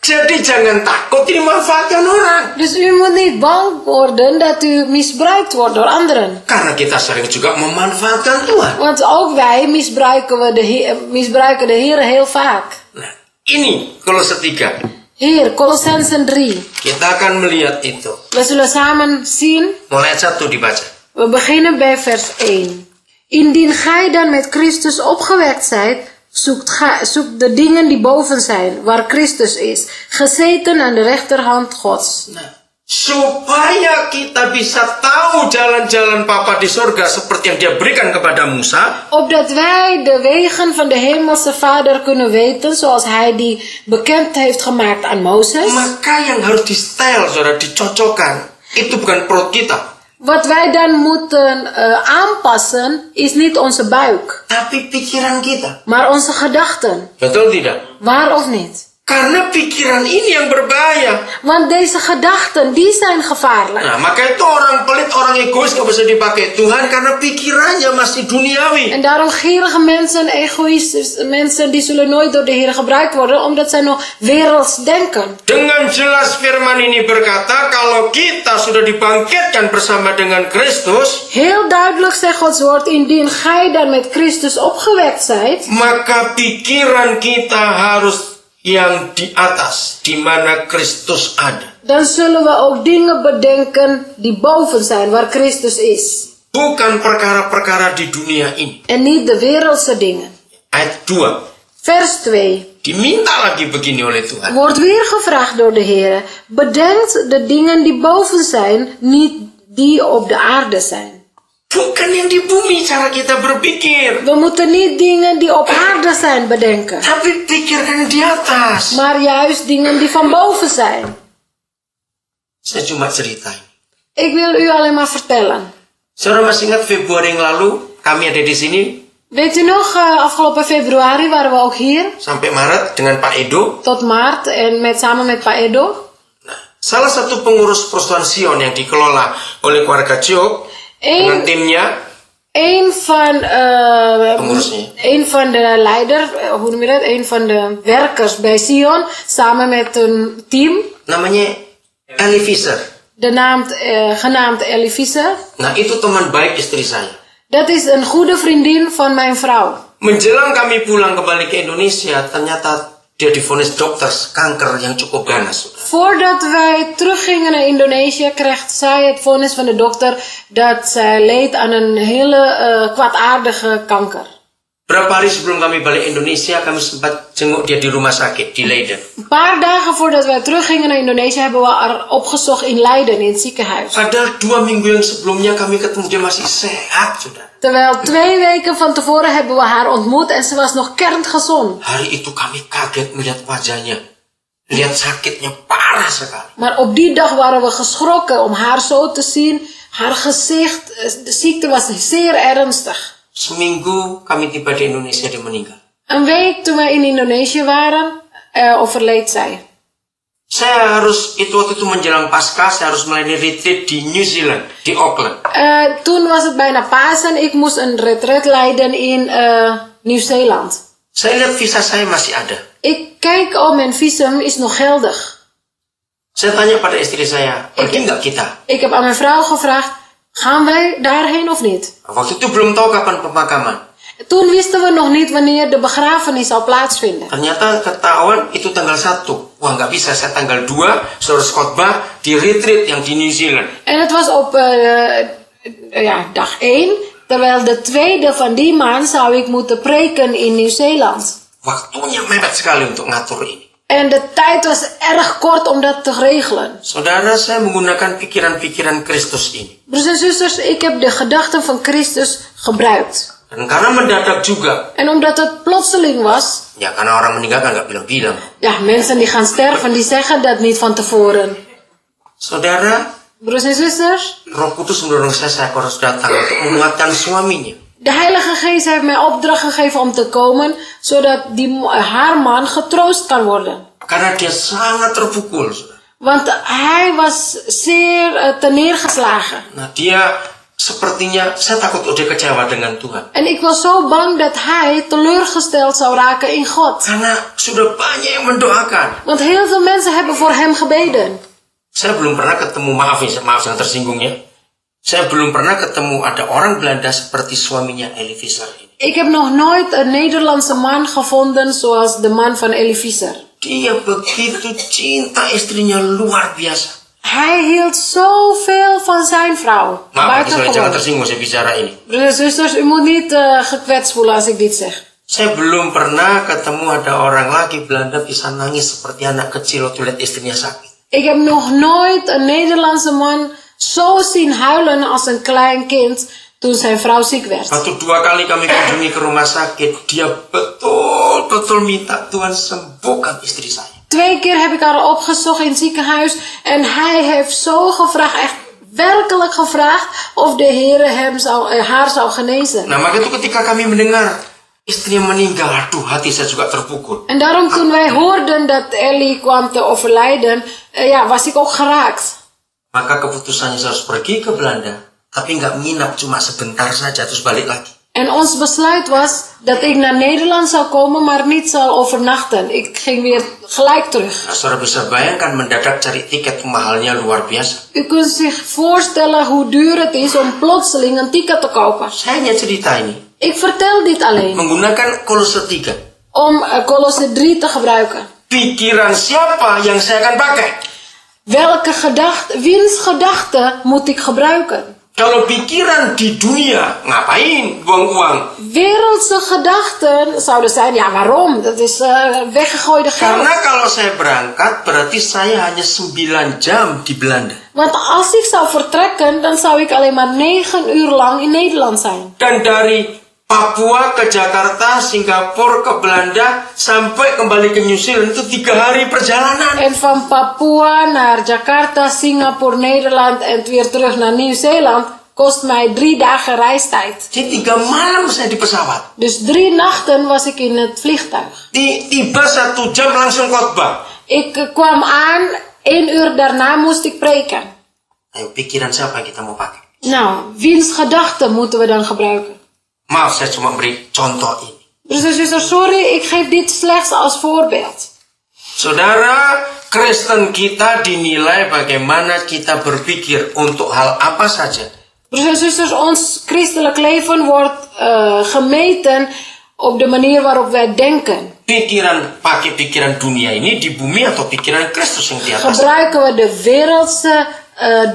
Jadi jangan takut dimanfaatkan orang. Dus u moet niet bang worden dat u misbruikt wordt door anderen. Karena kita sering juga memanfaatkan Tuhan. Want ook wij misbruiken de Heer heel vaak. Nah, ini Kolose 3. Hier, Colossensen 3. Kita akan melihat itu. We zullen samen zien. Mulai ayat 1 dibaca. We beginnen bij vers 1. Indien gij dan met Christus opgewekt zijt, zoekt de dingen die boven zijn, waar Christus is, gezeten aan de rechterhand Gods. Nah, supaya kita bisa tahu jalan-jalan Bapa di surga seperti yang dia berikan kepada Musa. Opdat wij de wegen van de hemelse Vader kunnen weten, zoals hij die bekend heeft gemaakt aan Mozes. Maka yang harus di-style, saudara, dicocokkan. Itu bukan perut kita. Wat wij dan moeten aanpassen, is niet onze buik, Tapi pikiran kita. maar onze gedachten. Betul tidak? Waar of niet? Karena pikiran ini yang berbahaya. Want deze gedachten, die zijn gevaarlijk. Nah, maka itu orang pelit, orang orang egois nggak bisa dipakai Tuhan karena pikirannya masih duniawi. En daarom gierige mensen, egoïstische mensen, die zullen nooit door de Heer gebruikt worden, omdat zij nog werelds denken. Dengan jelas firman ini berkata, kalau kita sudah dibangkitkan bersama dengan Kristus, Heel duidelijk zegt Gods woord, indien gij dan met Christus opgewekt zijt, maka pikiran kita harus yang di atas, di mana Kristus ada. dan zullen we ook dingen bedenken die boven zijn, waar Christus is. Bukan perkara-perkara di dunia ini. En niet de wereldse dingen. Ayat 2. Vers 2. Diminta lagi begini oleh Tuhan. Wordt weer gevraagd door de Heer. Bedenkt de dingen die boven zijn, niet die op de aarde zijn. Bukan yang di bumi cara kita berpikir. We moeten niet dingen die op aarde zijn bedenken. Tapi pikirkan yang di atas. Maar juist dingen die van boven zijn. Saya cuma ceritain. Ik wil u alleen maar vertellen. Saudara masih ingat Februari yang lalu kami ada di sini Weet u nog, afgelopen februari waren we ook hier. sampai Maret dengan Pak Edo. Tot maart en samen met Pak Edo. Salah satu pengurus perusahaan Sion yang dikelola oleh keluarga Job dengan timnya. Een van de leider, hoe noem je dat? Een van de werkers bij Sion, samen met een team. Namanya Ellie Visser. Genaamd Ellie Visser. Nah, itu teman baik istri saya. Dat is een goede vriendin van mijn vrouw. Menjelang kami pulang kembali ke Indonesia, ternyata dia divonis dokter kanker yang cukup ganas. Voordat wij teruggingen naar Indonesië, kreeg zij het vonnis van de dokter dat zij leed aan een hele kwaadaardige kanker. Berapa hari sebelum kami balik Indonesia, kami sempat jenguk dia di rumah sakit di Leiden. Een paar dagen voordat wij teruggingen naar Indonesië, hebben we haar opgezocht in Leiden, in het ziekenhuis. Padahal 2 minggu yang sebelumnya kami ketemu dia masih sehat, saudara. Terwijl 2 weken van tevoren hebben we haar ontmoet en ze was nog kerngezond. Hari itu kami kaget melihat wajahnya. Lihat sakitnya parah sekali. Maar op die dag waren we geschrokken om haar zo te zien. Haar gezicht, de ziekte was zeer ernstig. Seminggu kami tiba di Indonesia, dia meninggal. Een week toen wij in Indonesië waren, overleed zij. Waktu itu menjelang Paskah, saya harus melayani retreat di New Zealand, di Auckland. Toen was het bijna Pasen. Ik moest een retreat leiden in Nieuw-Zeeland. Saya lihat visa saya masih ada. Ik kijk, mijn visum is nog geldig. Saya tanya pada istri saya, pergi nggak kita? Ik heb aan mijn vrouw gevraagd, gaan wij daarheen of niet? Waktu itu belum tahu kapan pemakaman. Toen wisten we nog niet wanneer de begrafenis zou plaatsvinden. Ternyata ketahuan itu tanggal 1. Wah, nggak bisa, saya tanggal 2 harus khotbah di retreat yang di New Zealand. En het was op dag 1. Terwijl de tweede van die maand zou ik moeten preken in Nieuw-Zeeland. Waktunya mepet sekali untuk ngatur ini. En de tijd was erg kort om dat te regelen. Saudara, saya menggunakan pikiran-pikiran Kristus ini. Broers en zusters, ik heb de gedachten van Christus gebruikt. Dan karena mendadak juga. En omdat het plotseling was. Ya, karena orang meninggal kan nggak bilang-bilang. Ja, mensen die gaan sterven, die zeggen dat niet van tevoren. Saudara, broers en zusters, Roh Kudus mendorong saya harus datang untuk menguatkan suaminya. De Heilige Geest heeft mij opdracht gegeven om te komen, zodat haar man getroost kan worden. Karena dia sangat terpukul. Want hij was zeer terneergeslagen. Nah, dia sepertinya, saya takut dia kecewa dengan Tuhan. En ik was zo bang dat hij teleurgesteld zou raken in God. Karena sudah banyak yang mendoakan. Want heel veel mensen hebben voor hem gebeden. Saya belum pernah ketemu, maaf yang tersinggung ya. Saya belum pernah ketemu ada orang Belanda seperti suaminya Ellie Visser ini. Ik heb nog nooit een Nederlandse man gevonden zoals de man van Ellie Visser. Dia begitu cinta istrinya, luar biasa. Hij hield zoveel van zijn vrouw. Maaf, jangan tersinggung saya bicara ini. Broers en zusters, u moet niet gekwetst voelen als ik dit zeg. Saya belum pernah ketemu ada orang lagi Belanda bisa nangis seperti anak kecil waktu lihat istrinya sakit. Ik heb nog nooit een Nederlandse man zo zien huilen als een klein kind toen zijn vrouw ziek werd. Waktu 2 kali kami kunjungi ke rumah sakit, dia betul-betul minta Tuhan sembuhkan istri saya. 2 keer heb ik haar opgezocht in het ziekenhuis en hij heeft zo gevraagd, echt werkelijk gevraagd of de Heer haar zou genezen. Nah, maka itu ketika kami mendengar istrinya meninggal, aduh, hati saya juga terpukul. En daarom toen wij hoorden dat Ellie kwam te overlijden, was ik ook geraakt. Maka keputusannya saya harus pergi ke Belanda, tapi nggak nginap, cuma sebentar saja terus balik lagi. En ons besluit was dat ik naar Nederland zou komen, maar niet zal overnachten. Ik ging weer gelijk terug. Nah, saudara bisa bayangkan mendadak cari tiket mahalnya luar biasa. U kunt zich voorstellen hoe duur het is om plotseling een ticket te kopen. Saya hanya cerita ini Ik vertel dit alleen menggunakan Kolose 3. om Kolose 3 te gebruiken. Pikiran siapa yang saya akan pakai? Wiens gedachte moet ik gebruiken? Kalau pikiran di dunia, ngapain buang uang? Wereldse gedachten zouden zijn, ja waarom? Dat is weggegooide geld. Karena kalau saya berangkat, berarti saya hanya 9 jam di Belanda. Want als ik zou vertrekken, dan zou ik alleen maar 9 uur lang in Nederland zijn. Dan dari Papua ke Jakarta, Singapura ke Belanda, sampai kembali ke New Zealand itu 3 hari perjalanan. En van Papua naar Jakarta, Singapore, Nederland en weer terug naar Nieuw-Zeeland kost mij 3 dagen reistijd. Jadi 3 malam saya di pesawat. Dus 3 nachten was ik in het vliegtuig. Tiba 1 jam langsung khotbah. Ik kwam aan, 1 uur daarna moest ik preken. Ayo, pikiran siapa yang kita mau pakai? Nou, wiens gedachten moeten we dan gebruiken? Maaf, saya cuma beri contoh ini. Broeders en zusters, sorry, ik geef dit slechts als voorbeeld. Saudara, Kristen kita dinilai bagaimana kita berpikir untuk hal apa saja. Broeders en zusters, ons christelijk leven wordt gemeten op de manier waarop wij denken. Pakai pikiran dunia ini di bumi atau pikiran Kristus yang di atas? Gebruiken we de wereldse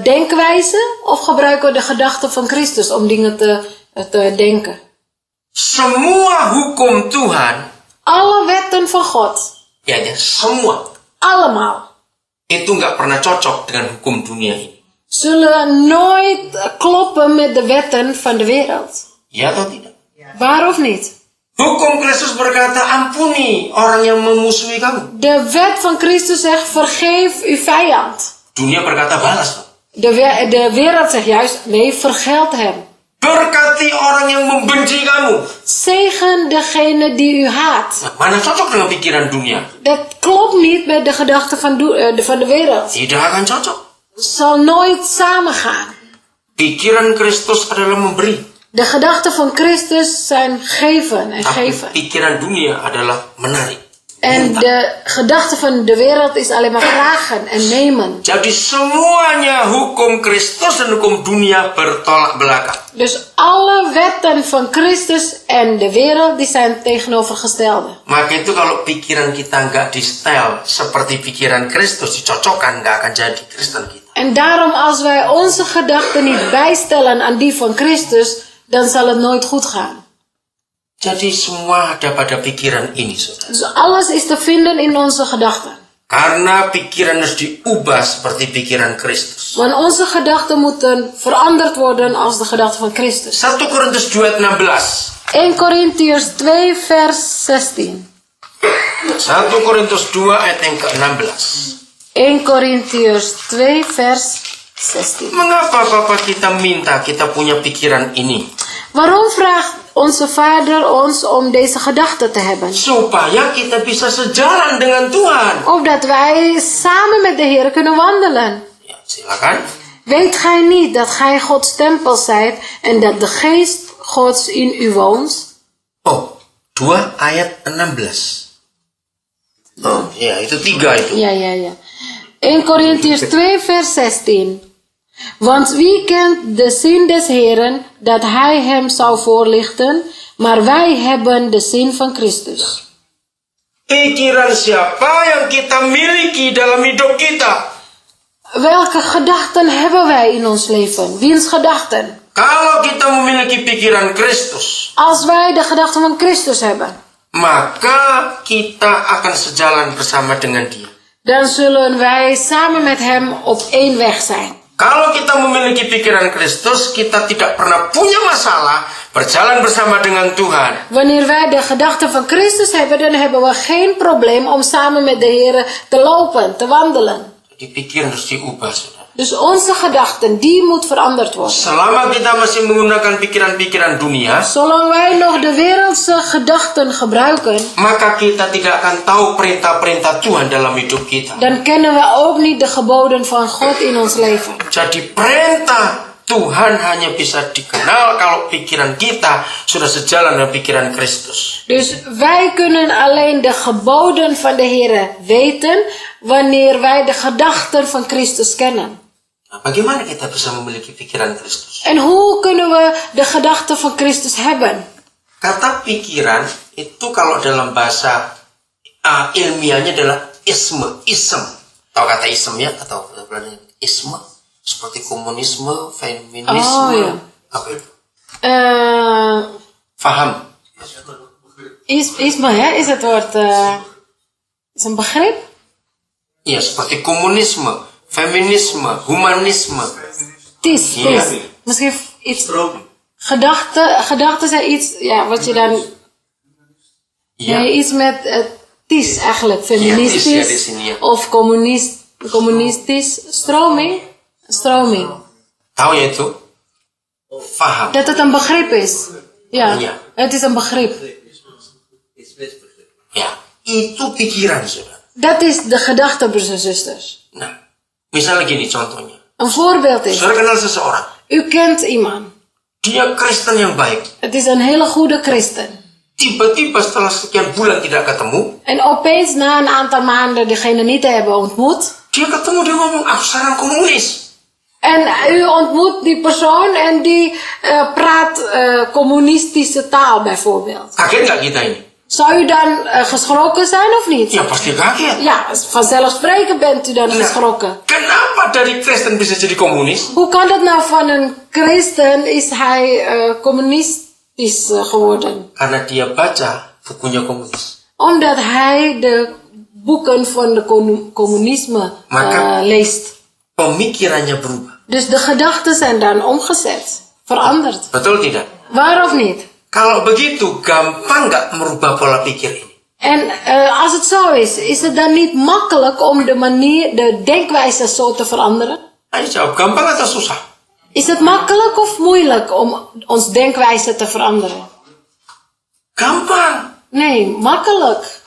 denkwijze of gebruiken we de gedachten van Christus om dingen te denken? Semua hukum Tuhan, Alle wetten van God, ya semua, allemaal, itu nggak pernah cocok dengan hukum dunia ini. zullen nooit kloppen met de wetten van de wereld. Ya atau tidak? Waar of niet? Hukum Kristus berkata, ampuni orang yang memusuhi kamu. De wet van Christus zegt, vergeef uw vijand. Dunia berkata, balas. De wereld zegt juist, nee, vergeld hem. Berkati orang yang membenci kamu. Zegen degene die u haat. Nah, mana cocok dengan pikiran dunia? Dat klopt niet met de gedachten van de wereld. Tidak akan cocok. Het zal nooit samengaan. Pikiran Kristus adalah memberi. De gedachten van Christus zijn geven en Tapi geven. pikiran dunia adalah menarik. En de gedachte van de wereld is alleen maar vragen en nemen. Jadi semuanya hukum Kristus dan hukum dunia bertolak belakang. Dus alle wetten van Christus en de wereld die zijn tegenovergestelde. Maka itu kalau pikiran kita nggak di-style seperti pikiran Kristus, dicocokkan, nggak akan jadi Kristen kita. En daarom als wij onze gedachten niet bijstellen aan die van Christus, dan zal het nooit goed gaan. Jadi semua ada pada pikiran ini, saudara. Dus alles is te vinden in onze gedachten. Karena pikiran harus diubah seperti pikiran Kristus. Want onze gedachten moeten veranderd worden als de gedachten van Christus. 1 Korintus 2 ayat 16. 1 Korintiërs 2 vers 16. 1 Korintus 2 ayat yang ke-16. 1 Korintiërs 2 vers 16. Mengapa Bapak kita minta kita punya pikiran ini? Waarom vraagt onze Vader ons om deze gedachten te hebben? Supaya kita bisa sejalan dengan Tuhan. Opdat wij samen met de Heer kunnen wandelen. Ya, silakan. Weet gij niet dat gij Gods tempel zijt en dat de geest Gods in u woont? Oh, 2 ayat 16. Oh, ya, itu 3 itu. Ja. 1 Korintiërs 2 vers 16. Want wie kent de zin des Heren, dat hij hem zou voorlichten, maar wij hebben de zin van Christus. Pikiran siapa yang kita miliki dalam hidup kita? Welke gedachten hebben wij in ons leven? Wiens gedachten? Kalau kita memiliki pikiran Kristus, Als wij de gedachten van Christus hebben, maka kita akan sejalan bersama dengan Dia. dan zullen wij samen met hem op één weg zijn. Kalau kita memiliki pikiran Kristus, kita tidak pernah punya masalah berjalan bersama dengan Tuhan. Wanneer wij de gedachten van Christus hebben, dan hebben we geen probleem om samen met de Heer te lopen, te wandelen. Jadi pikiran harus diubah, saudara. Dus onze gedachten, die moet veranderd worden. Selama kita masih menggunakan pikiran-pikiran dunia, Zolang wij nog de wereldse gedachten gebruiken, maka kita tidak akan tahu perintah-perintah Tuhan dalam hidup kita. dan kennen we ook niet de geboden van God in ons leven. Jadi perintah Tuhan hanya bisa dikenal kalau pikiran kita sudah sejalan dengan pikiran Kristus. Dus wij kunnen alleen de geboden van de Heer weten wanneer wij de gedachten van Christus kennen. Nah, bagaimana kita bisa memiliki pikiran Kristus? En hoe kunnen we de gedachten van Christus hebben? Kata pikiran itu kalau dalam bahasa ilmiahnya adalah ism. Tahu kata ism ya? Atau ism? Seperti komunisme, feminisme. Oh, ja. Apa itu? Faham? Isme, hè? Is het woord... is een begrip? Iya, seperti komunisme, feminisme, humanisme. Tis. Misschien iets... Gedachten zijn iets... Ja, wat je dan... Ja. Nee, iets met... tis eigenlijk. Feministisch. Ja, tis, ja, ja. Of communistisch. Stroming. Tahu ya itu? Faham. Dat het een begrip is. Ja, Ja. het is een begrip. Ya, itu pikiran, saudara. Dat is de gedachte, broers en zusters. Nah, misalnya gini contohnya. Een voorbeeld is, Saudara kenal seseorang. u kent iemand. Dia Kristen yang baik. Het is een hele goede christen. Tiba-tiba setelah sekian bulan tidak ketemu, En opeens na een aantal maanden degene niet te hebben ontmoet. dia ketemu, dia ngomong, aku sekarang komunis. En u ontmoet die persoon en die praat communistische taal bijvoorbeeld. Kaget nggak kita ini? Zou u dan geschrokken zijn of niet? Ya pasti kaget. Ja, vanzelfsprekend bent u dan geschrokken. Kenapa dari Kristen bisa jadi komunis? Hoe kan dat nou van een christen is hij communistisch geworden? Karena dia baca bukunya komunis. Omdat hij de boeken van de communisme leest. Pemikirannya berubah. Dus de gedachten zijn dan omgezet, veranderd. Betul tidak? Waar of niet? Kalau begitu, gampang nggak merubah pola pikir ini? En als het zo is het dan niet makkelijk om de denkwijze zo te veranderen? Ayo jawab, gampang atau susah? Is het makkelijk of moeilijk om ons denkwijze te veranderen? Gampang. Nee, makkelijk.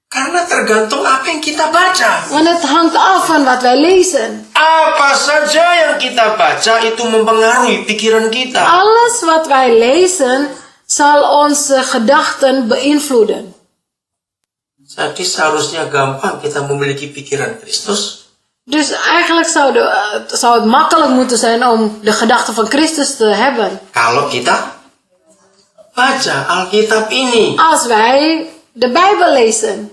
Karena tergantung apa yang kita baca. Want het hangt af van wat wij lezen. Apa saja yang kita baca itu mempengaruhi pikiran kita. Alles wat wij lezen zal onze gedachten beïnvloeden. Jadi seharusnya gampang kita memiliki pikiran Kristus. Dus eigenlijk zou het makkelijk moeten zijn om de gedachten van Christus te hebben. Kalau kita baca Alkitab ini. Als wij de Bijbel lezen.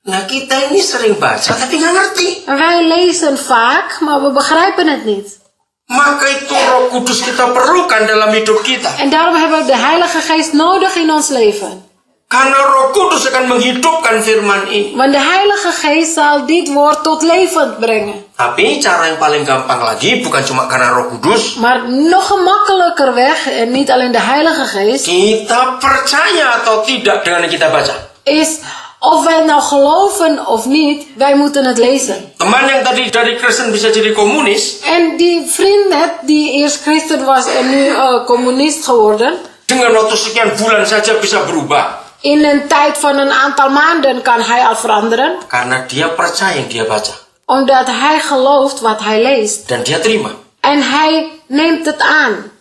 Nah kita ini sering baca tapi nggak ngerti. En wij lezen vaak, maar we begrijpen het niet. Maka itu Roh Kudus kita perlukan dalam hidup kita. En daarom hebben we de Heilige Geest nodig in ons leven. Karena Roh Kudus akan menghidupkan firman ini. Want de Heilige Geest zal dit woord tot leven brengen. Tapi cara yang paling gampang lagi bukan cuma karena Roh Kudus. Maar nog een makkelijker weg, en niet alleen de Heilige Geest, Kita percaya atau tidak dengan yang kita baca. is of wij het nou geloven of niet, wij moeten het lezen. Teman yang tadi dari Kristen bisa jadi komunis, En die vriend die eerst christen was en nu communist geworden, dengan waktu sekian bulan saja bisa berubah. in een tijd van een aantal maanden kan hij al veranderen. Karena dia percaya yang dia baca. Omdat hij gelooft wat hij leest. Dan dia terima. En hij neemt het aan.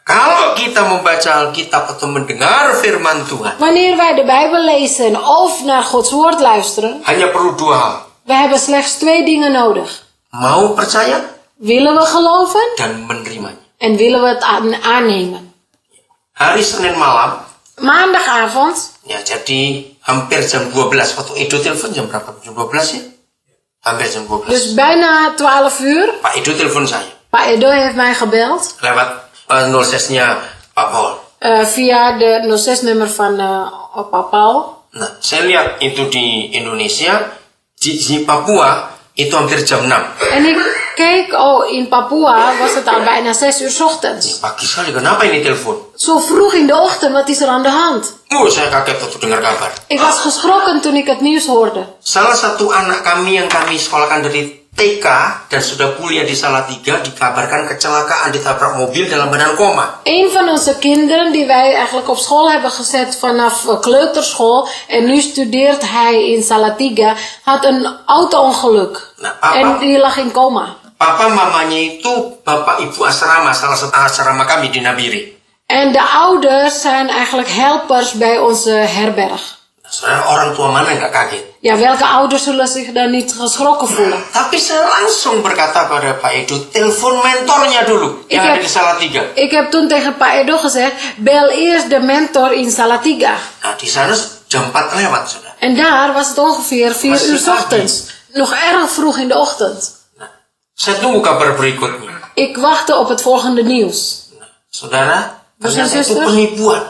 Kalau kita membaca Alkitab atau mendengar firman Tuhan, Wanneer wij de Bijbel lezen of naar Gods woord luisteren, hanya perlu dua hal. we hebben slechts 2 dingen nodig. Mau percaya Willen we geloven dan menerimanya. en willen we het aannemen. Hari Senin malam, Maandagavond, ya jadi hampir jam 12. Waktu Edo telepon jam berapa? Jam 12 ya? Hampir jam 12. dus bijna 12 uur. Pak Edo telepon saya. Pa Edo heeft mij gebeld. Lewat 06-nya Pak Paul. Via de 06-nummer van Opa Paul. Nah, saya lihat itu di Indonesia, di Papua itu hampir jam 6. En ik keek, in Papua was het al bijna 6 uur 's ochtends. Pagi sekali, kenapa ini telepon? Zo vroeg in de ochtend, wat is er aan de hand? Saya kaget waktu dengar kabar. Ik was geschrokken toen ik het nieuws hoorde. Salah satu anak kami yang kami sekolahkan dari TK dan sudah kuliah di Salatiga dikabarkan kecelakaan ditabrak mobil dalam badan koma. Een van onze kinderen die wij eigenlijk op school hebben gezet vanaf kleuterschool en nu studeert hij in Salatiga, had een auto-ongeluk. Nou, papa. En die lag in coma. Papa mamanya itu bapak ibu asrama, salah satu asrama kami di Nabire. En de ouders zijn eigenlijk helpers bij onze herberg. Saudara, orang tua mana nggak kaget? Ja, welke ouders zullen zich dan niet geschrokken voelen? Tapi saya langsung berkata pada Pak Edo, telepon mentornya dulu yang ada di Salatiga. Ik heb toen tegen Pa Edo gezegd, bel eerst de mentor in Salatiga. Nah, di sana jam 4 lewat, saudara. En daar was het ongeveer 4 Was uur het 's ochtends. Nog erg vroeg in de ochtend. Nah, saya tunggu kabar berikutnya. Ik wachtte op het volgende nieuws. Nah, saudara, Was een ternyata itu zuster? penipuan.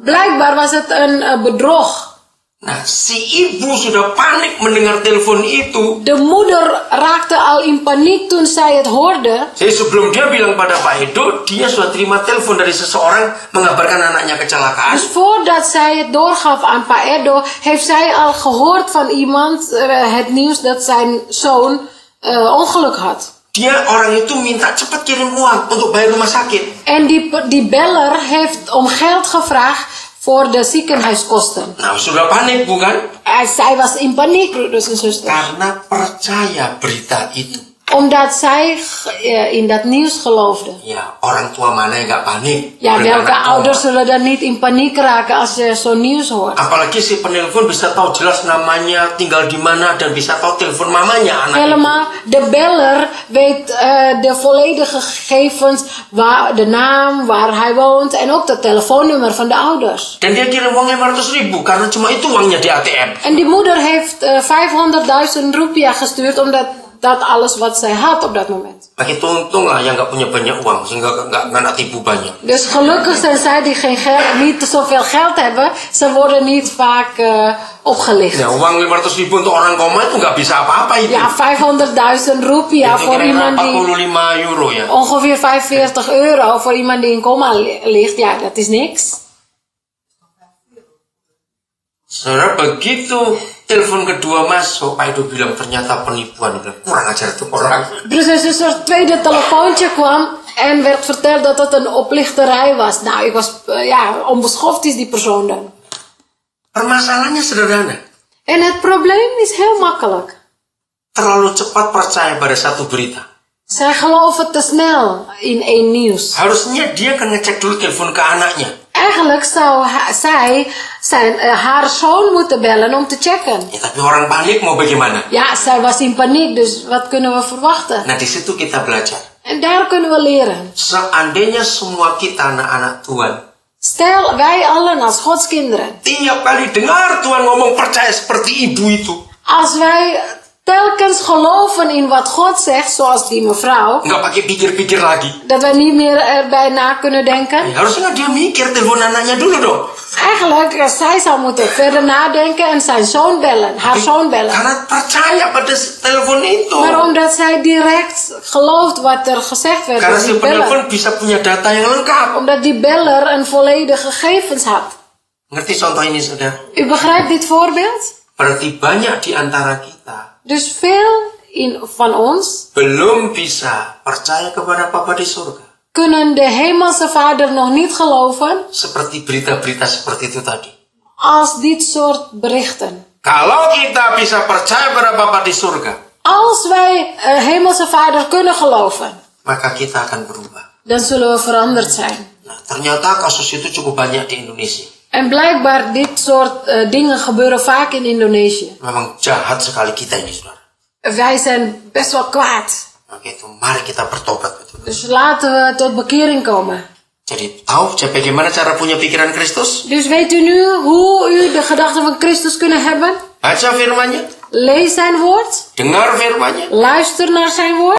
Blijkbaar was het een bedrog. Nah, si ibu sudah panik mendengar telepon itu. De moeder raakte al in paniek toen zij het hoorde. Jadi sebelum dia bilang pada Pak Edo, dia sudah terima telepon dari seseorang mengabarkan anaknya kecelakaan. Dus voordat zij het doorgaf aan Pa Edo, heeft zij al gehoord van iemand het nieuws dat zijn zoon ongeluk had. Dia orang itu minta cepat kirim uang untuk bayar rumah sakit. En die beller heeft om geld gevraagd voor de ziekenhuiskosten. Nah, sudah panik bukan? Zij was in paniek, broeders en zusters. Karena percaya berita itu. Omdat zij in dat nieuws geloofde. Ya, orang tua mana yang nggak panik? Ja, Dengan welke anak ouders koma. zullen dan niet in paniek raken als ze zo'n nieuws hoort? Apalagi si penelpon bisa tahu jelas namanya, tinggal di mana, dan bisa tahu telepon mamanya anak itu. Helemaal, de beller weet de volledige gegevens, de naam, waar hij woont en ook het telefoonnummer van de ouders. Dan dia kirim uang 500.000 karena cuma itu uangnya di ATM. En die moeder heeft 500.000 rupiah gestuurd omdat dat alles wat zij had op dat moment. Makin untung lah yang nggak punya banyak uang sehingga nggak tipu banyak. Dus gelukkig zijn zij die niet zoveel geld hebben, ze worden niet vaak opgelicht. Nah, uang 500.000 untuk orang koma itu nggak bisa apa-apa itu. Ja, 500.000 rupiah Itu voor kira-kira iemand die 45 euro ya. ongeveer 45 euro voor iemand die in coma ligt. Ja, dat is niks. Saudara, begitu telepon kedua masuk, Pak Edo bilang ternyata penipuan. Dia bilang, kurang ajar tuh orang. Dus een tweede telefoontje kwam en werd verteld dat het een oplichterij was. Nou, ik was, onbeschoft is die persoon dan. Permasalahannya sederhana. En het probleem is heel makkelijk. Terlalu cepat percaya pada satu berita. Zij geloven te snel in één nieuws. Harusnya dia kan ngecek dulu telepon ke anaknya. Eigenlijk zou zij haar zoon moeten bellen om te checken. Ya, tapi orang panik mau bagaimana? Ja, zij was in paniek, dus wat kunnen we verwachten? Nah, di situ kita belajar. En daar kunnen we leren. Seandainya semua kita anak-anak Tuhan, Stel, wij allen als Gods kinderen. tiap kali dengar Tuhan ngomong percaya seperti ibu itu, Als wij telkens geloven in wat God zegt, zoals die mevrouw, nggak pakai pikir-pikir lagi. dat wij niet meer erbij na kunnen denken. Ya, harusnya dia mikir telepon anaknya dulu dong. Eigenlijk, zij zou moeten verder nadenken en zijn zoon bellen, haar zoon bellen. Karena percaya pada telepon itu. Maar omdat zij direct gelooft wat er gezegd werd Karena door si die beller. penelpon bisa punya data yang lengkap. Omdat die beller een volledige gegevens had. Ngerti contoh ini, saudara? U begrijpt dit voorbeeld? Berarti banyak di antara kita Dus veel van ons belum bisa percaya kepada Bapa di surga. kunnen de hemelse vader nog niet geloven Seperti berita-berita seperti itu tadi. als dit soort berichten. Kalau kita bisa percaya pada Bapa di surga, Als wij hemelse vader kunnen geloven, maka kita akan berubah. dan zullen we veranderd zijn. Nah, ternyata kasus itu cukup banyak di Indonesia. En blijkbaar dit soort dingen gebeuren vaak in Indonesië. Memang jahat sekali kita ini, saudara. Wij zijn best wel kwaad. Maka itu mari kita bertobat, betul. Dus laten we tot bekering komen. Jadi tahu bagaimana cara punya pikiran Kristus? Dus weet u nu hoe u de gedachten van Christus kunnen hebben? Baca firman-Nya, Lees zijn woord. dengar firman-Nya, Luister naar zijn woord.